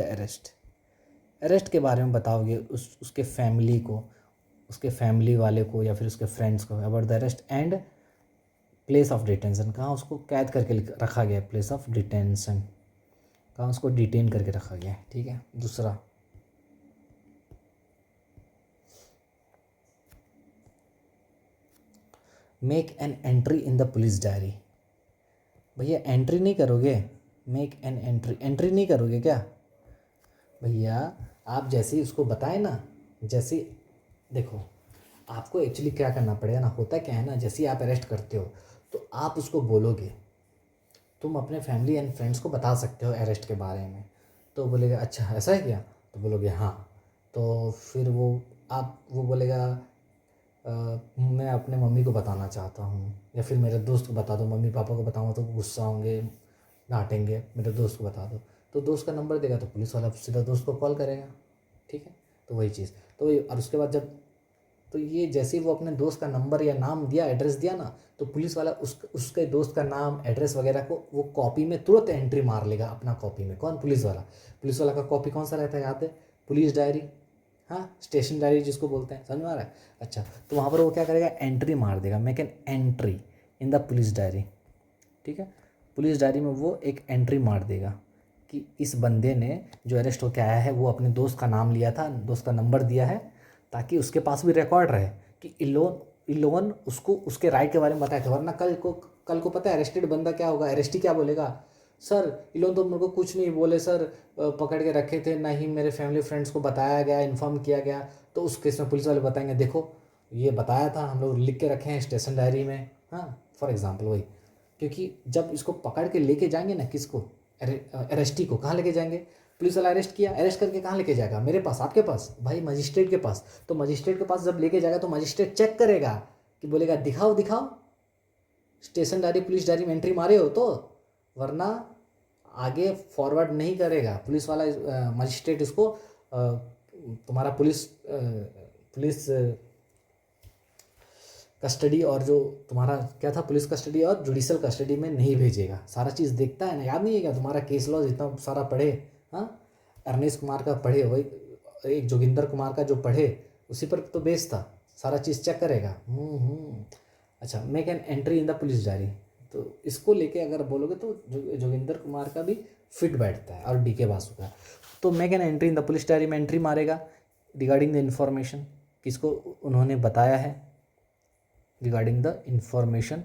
अरेस्ट के बारे में बताओगे उसके फैमिली को, उसके फैमिली वाले को या फिर उसके फ्रेंड्स को, about the arrest and place of detention, कहाँ उसको कैद करके रखा गया, प्लेस ऑफ डिटेंशन, कहाँ उसको डिटेन करके रखा गया है, ठीक है। दूसरा, make an entry in the police diary, भैया एंट्री नहीं करोगे, मेक एन एंट्री नहीं करोगे क्या भैया, आप जैसे ही उसको बताए ना, जैसे देखो आपको एक्चुअली क्या करना पड़ेगा ना, होता क्या है ना, जैसे ही आप अरेस्ट करते हो तो आप उसको बोलोगे, तुम अपने फैमिली एंड फ्रेंड्स को बता सकते हो अरेस्ट के बारे में, तो बोलेगा अच्छा ऐसा है क्या, तो बोलोगे हाँ, तो फिर वो बोलेगा मैं अपने मम्मी को बताना चाहता हूँ, या फिर मेरे दोस्त को बता दो, मम्मी पापा को बताऊँगा तो गुस्सा होंगे, डांटेंगे, मेरे दोस्त को बता दो, तो दोस्त का नंबर देगा तो पुलिस वाला सीधा दोस्त को कॉल करेगा, ठीक है। तो वही चीज़, तो वही, और उसके बाद जब, तो ये जैसे ही वो अपने दोस्त का नंबर या नाम दिया, एड्रेस दिया ना, तो पुलिस वाला उसके दोस्त का नाम, एड्रेस वगैरह को वो कॉपी में तुरंत एंट्री मार लेगा अपना कॉपी में, कौन, पुलिस वाला का कॉपी कौन सा रहता है याद है, पुलिस डायरी, हाँ, स्टेशन डायरी जिसको बोलते हैं, समझ में आ रहा है। अच्छा, तो वहाँ पर वो क्या करेगा, एंट्री मार देगा, make an entry in the police diary, ठीक है, पुलिस डायरी में वो एक एंट्री मार देगा कि इस बंदे ने जो अरेस्ट होकर आया है वो अपने दोस्त का नाम लिया था, दोस्त का नंबर दिया है, ताकि उसके पास भी रिकॉर्ड रहे कि इलोन उसको उसके राइट के बारे में बताया था, वरना कल को पता है अरेस्टेड बंदा क्या होगा, अरेस्टी क्या बोलेगा, सर इलोन तो मेरे को कुछ नहीं बोले सर, पकड़ के रखे थे, ना ही मेरे फैमिली फ्रेंड्स को बताया गया, इन्फॉर्म किया गया, तो उस केस में पुलिस वाले बताएंगे देखो ये बताया था, हम लोग लिख के रखे हैं स्टेशन डायरी में, हाँ, फॉर एग्जांपल वही, क्योंकि जब इसको पकड़ के लेके जाएंगे ना, किसको, अरेस्टी को, कहाँ लेके जाएंगे, पुलिस वाला अरेस्ट किया, अरेस्ट करके कहाँ लेके जाएगा, मेरे पास, आपके पास, भाई मजिस्ट्रेट के पास, तो मजिस्ट्रेट के पास जब लेके जाएगा तो मजिस्ट्रेट चेक करेगा कि बोलेगा दिखाओ स्टेशन डायरी पुलिस डायरी में एंट्री मारे हो तो, वरना आगे फॉरवर्ड नहीं करेगा पुलिस वाला, मजिस्ट्रेट इसको तुम्हारा पुलिस कस्टडी और जो तुम्हारा क्या था, पुलिस कस्टडी और जुडिशल कस्टडी में नहीं भेजेगा, सारा चीज़ देखता है ना, याद नहीं है क्या तुम्हारा केस लॉ जितना सारा पढ़े, हाँ, अरनेश कुमार का पढ़े, वही एक जोगिंदर कुमार का जो पढ़े उसी पर तो बेस था, सारा चीज़ चेक करेगा। अच्छा, make an entry in the police diary, तो इसको लेके अगर बोलोगे तो जोगिंदर कुमार का भी फिट बैठता है और DK बासु का, तो make an entry in the police diary में एंट्री मारेगा रिगार्डिंग द इन्फॉर्मेशन, किसको उन्होंने बताया है, रिगार्डिंग द इंफॉर्मेशन,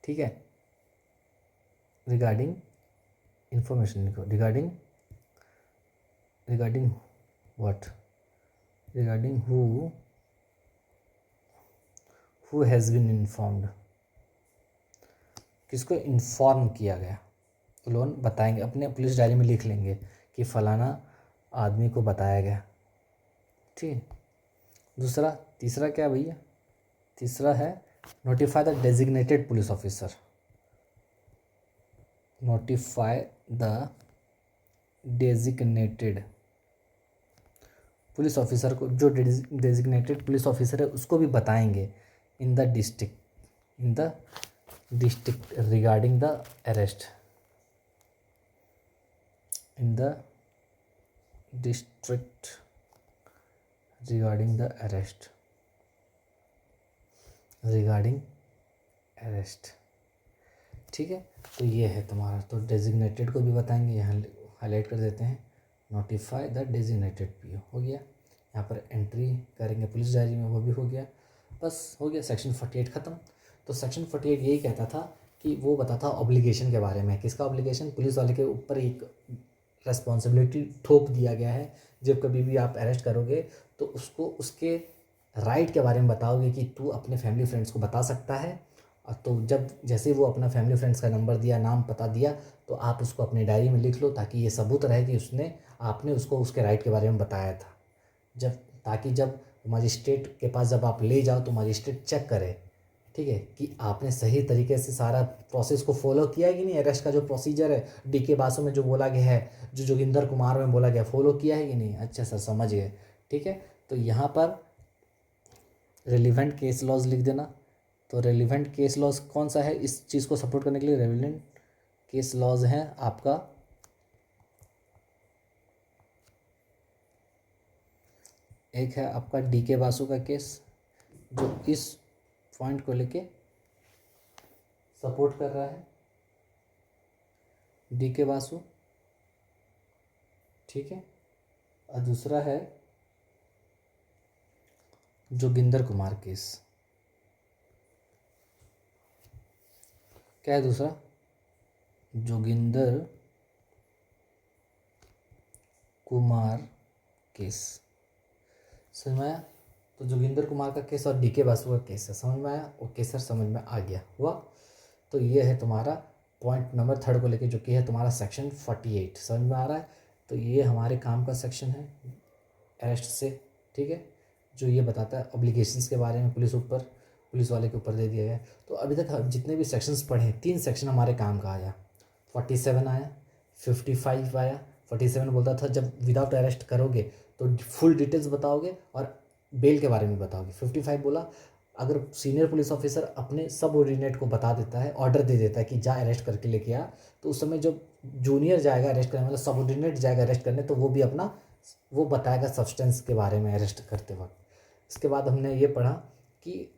ठीक है, रिगार्डिंग इंफॉर्मेशन लिखो, regarding what, regarding who has been informed, किसको इन्फॉर्म किया गया, तो लोन बताएंगे, अपने पुलिस डायरी में लिख लेंगे कि फलाना आदमी को बताया गया, ठीक। दूसरा, तीसरा क्या भैया, तीसरा है notify the designated police officer, notify the designated police officer को, जो डेजिग्नेटेड पुलिस ऑफिसर है उसको भी बताएंगे in the district regarding the arrest in the district regarding the arrest. ठीक है, तो ये है तुम्हारा। तो डेजिग्नेटेड को भी बताएंगे, यहाँ हाईलाइट कर देते हैं, नोटिफाई द डेजिग्नेटेड पीओ हो गया। यहाँ पर एंट्री करेंगे पुलिस डायरी में, वो भी हो गया। बस हो गया, सेक्शन 48 ख़त्म। तो सेक्शन 48 यही कहता था कि वो बताता ऑब्लिगेशन के बारे में। किसका ऑब्लिगेशन? पुलिस वाले के ऊपर एक रेस्पॉन्सिबिलिटी थोप दिया गया है। जब कभी भी आप अरेस्ट करोगे तो उसको उसके राइट के बारे में बताओगे कि तू अपने फैमिली फ्रेंड्स को बता सकता है। और तो जब जैसे वो अपना फैमिली फ्रेंड्स का नंबर दिया, नाम पता दिया, तो आप उसको अपनी डायरी में लिख लो, ताकि ये सबूत रहे कि आपने उसको उसके राइट के बारे में बताया था। ताकि जब मजिस्ट्रेट के पास जब आप ले जाओ तो मजिस्ट्रेट चेक करे, ठीक है, कि आपने सही तरीके से सारा प्रोसेस को फॉलो किया है कि नहीं। अरेस्ट का जो प्रोसीजर है, डीके बासु में जो बोला गया है, जो जोगिंदर कुमार में बोला गया, फॉलो किया है कि नहीं। अच्छा सर, समझ गए। ठीक है, तो यहाँ पर रेलिवेंट केस लॉज लिख देना। तो रेलिवेंट केस लॉज कौन सा है इस चीज़ को सपोर्ट करने के लिए? रेलिवेंट केस लॉज है आपका एक है आपका डीके बासु का केस, जो इस पॉइंट को लेके सपोर्ट कर रहा है, डीके बासु। ठीक है, और दूसरा है जोगिंदर कुमार केस। क्या है दूसरा? जोगिंदर कुमार केस। समझ में आया? तो जोगिंदर कुमार का केस और डीके बासु का केस है। समझ में आया? ओके सर, समझ में आ गया। हुआ? तो ये है तुम्हारा पॉइंट नंबर 3 को लेके, जो कि है तुम्हारा सेक्शन 48। समझ में आ रहा है? तो ये हमारे काम का सेक्शन है अरेस्ट से। ठीक है, जो ये बताता है ऑब्लिगेशंस के बारे में, पुलिस वाले के ऊपर दे दिया गया। तो अभी तक जितने भी सेक्शंस पढ़े, 3 सेक्शन हमारे काम का आया। 47 आया, 55 आया। 47 बोलता था जब विदाउट अरेस्ट करोगे तो फुल डिटेल्स बताओगे और बेल के बारे में बताओगे। 55 बोला अगर सीनियर पुलिस ऑफिसर अपने सब ऑर्डिनेट को बता देता है, ऑर्डर दे देता है कि जा अरेस्ट करके लेके आ, तो उस समय जब जूनियर जाएगा अरेस्ट करने, मतलब सब ऑर्डिनेट जाएगा अरेस्ट करने, तो वो भी अपना वो बताएगा सब्सटेंस के बारे में अरेस्ट करते वक्त। इसके बाद हमने ये पढ़ा कि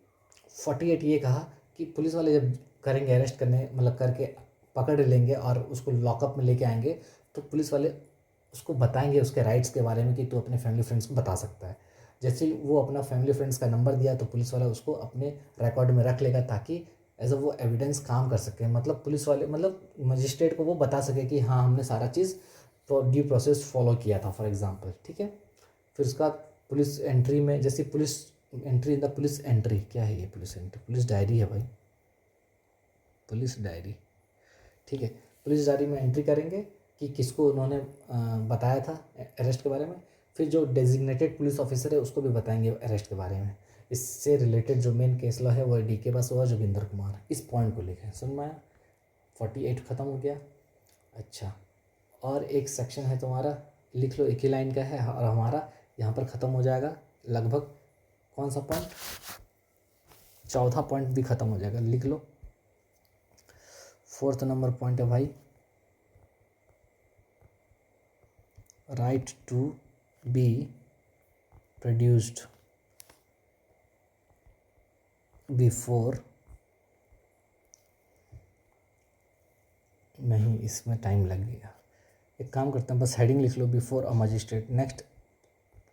48 ये कहा कि पुलिस वाले जब करेंगे अरेस्ट करने, मतलब करके पकड़ लेंगे और उसको लॉकअप में लेके आएंगे, तो पुलिस वाले उसको बताएंगे उसके राइट्स के बारे में कि तू अपने फैमिली फ्रेंड्स को बता सकता है। जैसे वो अपना फैमिली फ्रेंड्स का नंबर दिया तो पुलिस वाला उसको अपने रिकॉर्ड में रख लेगा, ताकि एज अ वो एविडेंस काम कर सके। मतलब पुलिस वाले, मतलब मजिस्ट्रेट को वो बता सके कि हाँ हमने सारा चीज़ ड्यू प्रोसेस फॉलो किया था, फॉर एग्जांपल। ठीक है, फिर उसका पुलिस एंट्री में, जैसे police entry in the police entry, क्या है ये पुलिस एंट्री? पुलिस डायरी है भाई, पुलिस डायरी। ठीक है, पुलिस डायरी में एंट्री करेंगे कि किसको उन्होंने बताया था अरेस्ट के बारे में। फिर जो डेजिग्नेटेड पुलिस ऑफिसर है उसको भी बताएंगे अरेस्ट के बारे में। इससे रिलेटेड जो मेन केस लॉ है वो डीके बासु और जोगिंदर कुमार, इस पॉइंट को लेकर। समझ में आया? 48 ख़त्म हो गया। अच्छा, और एक सेक्शन है तुम्हारा, लिख लो, एक ही लाइन का है और हमारा यहाँ पर ख़त्म हो जाएगा लगभग। कौन सा पॉइंट? चौथा पॉइंट भी ख़त्म हो जाएगा, लिख लो। 4th नंबर पॉइंट है भाई, right to be produced before, नहीं इसमें टाइम लगेगा, एक काम करते हैं बस हेडिंग लिख लो, before a magistrate. Next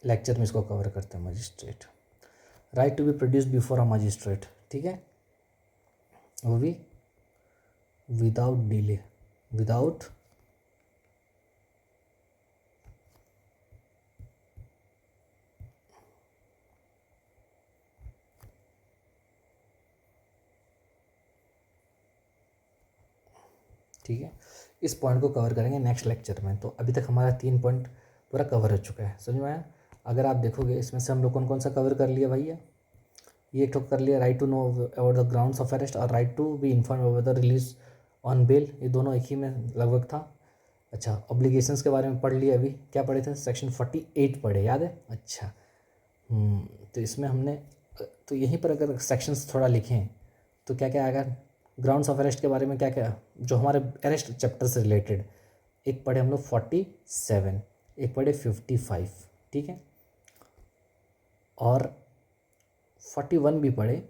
lecture में इसको कवर करते हैं, magistrate. Right to be produced before a magistrate. ठीक है, वो भी विदाउट डिले, विदाउट ठीक है, इस पॉइंट को कवर करेंगे नेक्स्ट लेक्चर में। तो अभी तक हमारा 3 पॉइंट पूरा कवर हो चुका है। समझ में आया? अगर आप देखोगे इसमें से हम लोग कौन कौन सा कवर कर लिया भैया? ये एक तो कर लिया, right to know about the grounds of arrest और right to be inform about the release on bail, ये दोनों एक ही में लगभग था। अच्छा, ऑब्लिगेशंस के बारे में पढ़ लिया। अभी क्या पढ़े थे? सेक्शन 48 पढ़े, याद है? अच्छा, तो इसमें हमने, तो यहीं पर अगर सेक्शंस थोड़ा लिखें तो क्या क्या आएगा? ग्राउंड्स ऑफ अरेस्ट के बारे में क्या क्या, जो हमारे अरेस्ट चैप्टर से रिलेटेड, एक पढ़े हम लोग 47, एक पढ़े 55, ठीक है, और 41 भी पढ़े,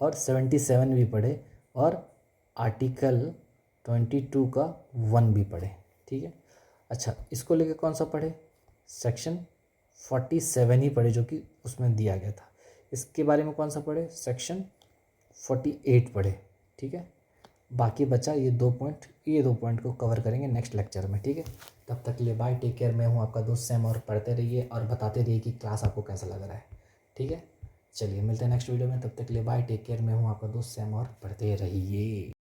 और 77 भी पढ़े, और आर्टिकल 22 का 1 भी पढ़े, ठीक है। अच्छा, इसको लेके कौन सा पढ़े, सेक्शन 47 ही पढ़े जो कि उसमें दिया गया था। इसके बारे में कौन सा पढ़े, सेक्शन 48 पढ़े, ठीक है। बाकी बचा ये 2 पॉइंट, ये 2 पॉइंट को कवर करेंगे नेक्स्ट लेक्चर में, ठीक है। तब तक के लिए बाय, टेक केयर। मैं हूँ आपका दोस्त सैम, और पढ़ते रहिए और बताते रहिए कि क्लास आपको कैसा लग रहा है, ठीक है। चलिए मिलते हैं नेक्स्ट वीडियो में, तब तक के लिए बाय, टेक केयर। मैं हूँ आपका दोस्त सैम, और पढ़ते रहिए।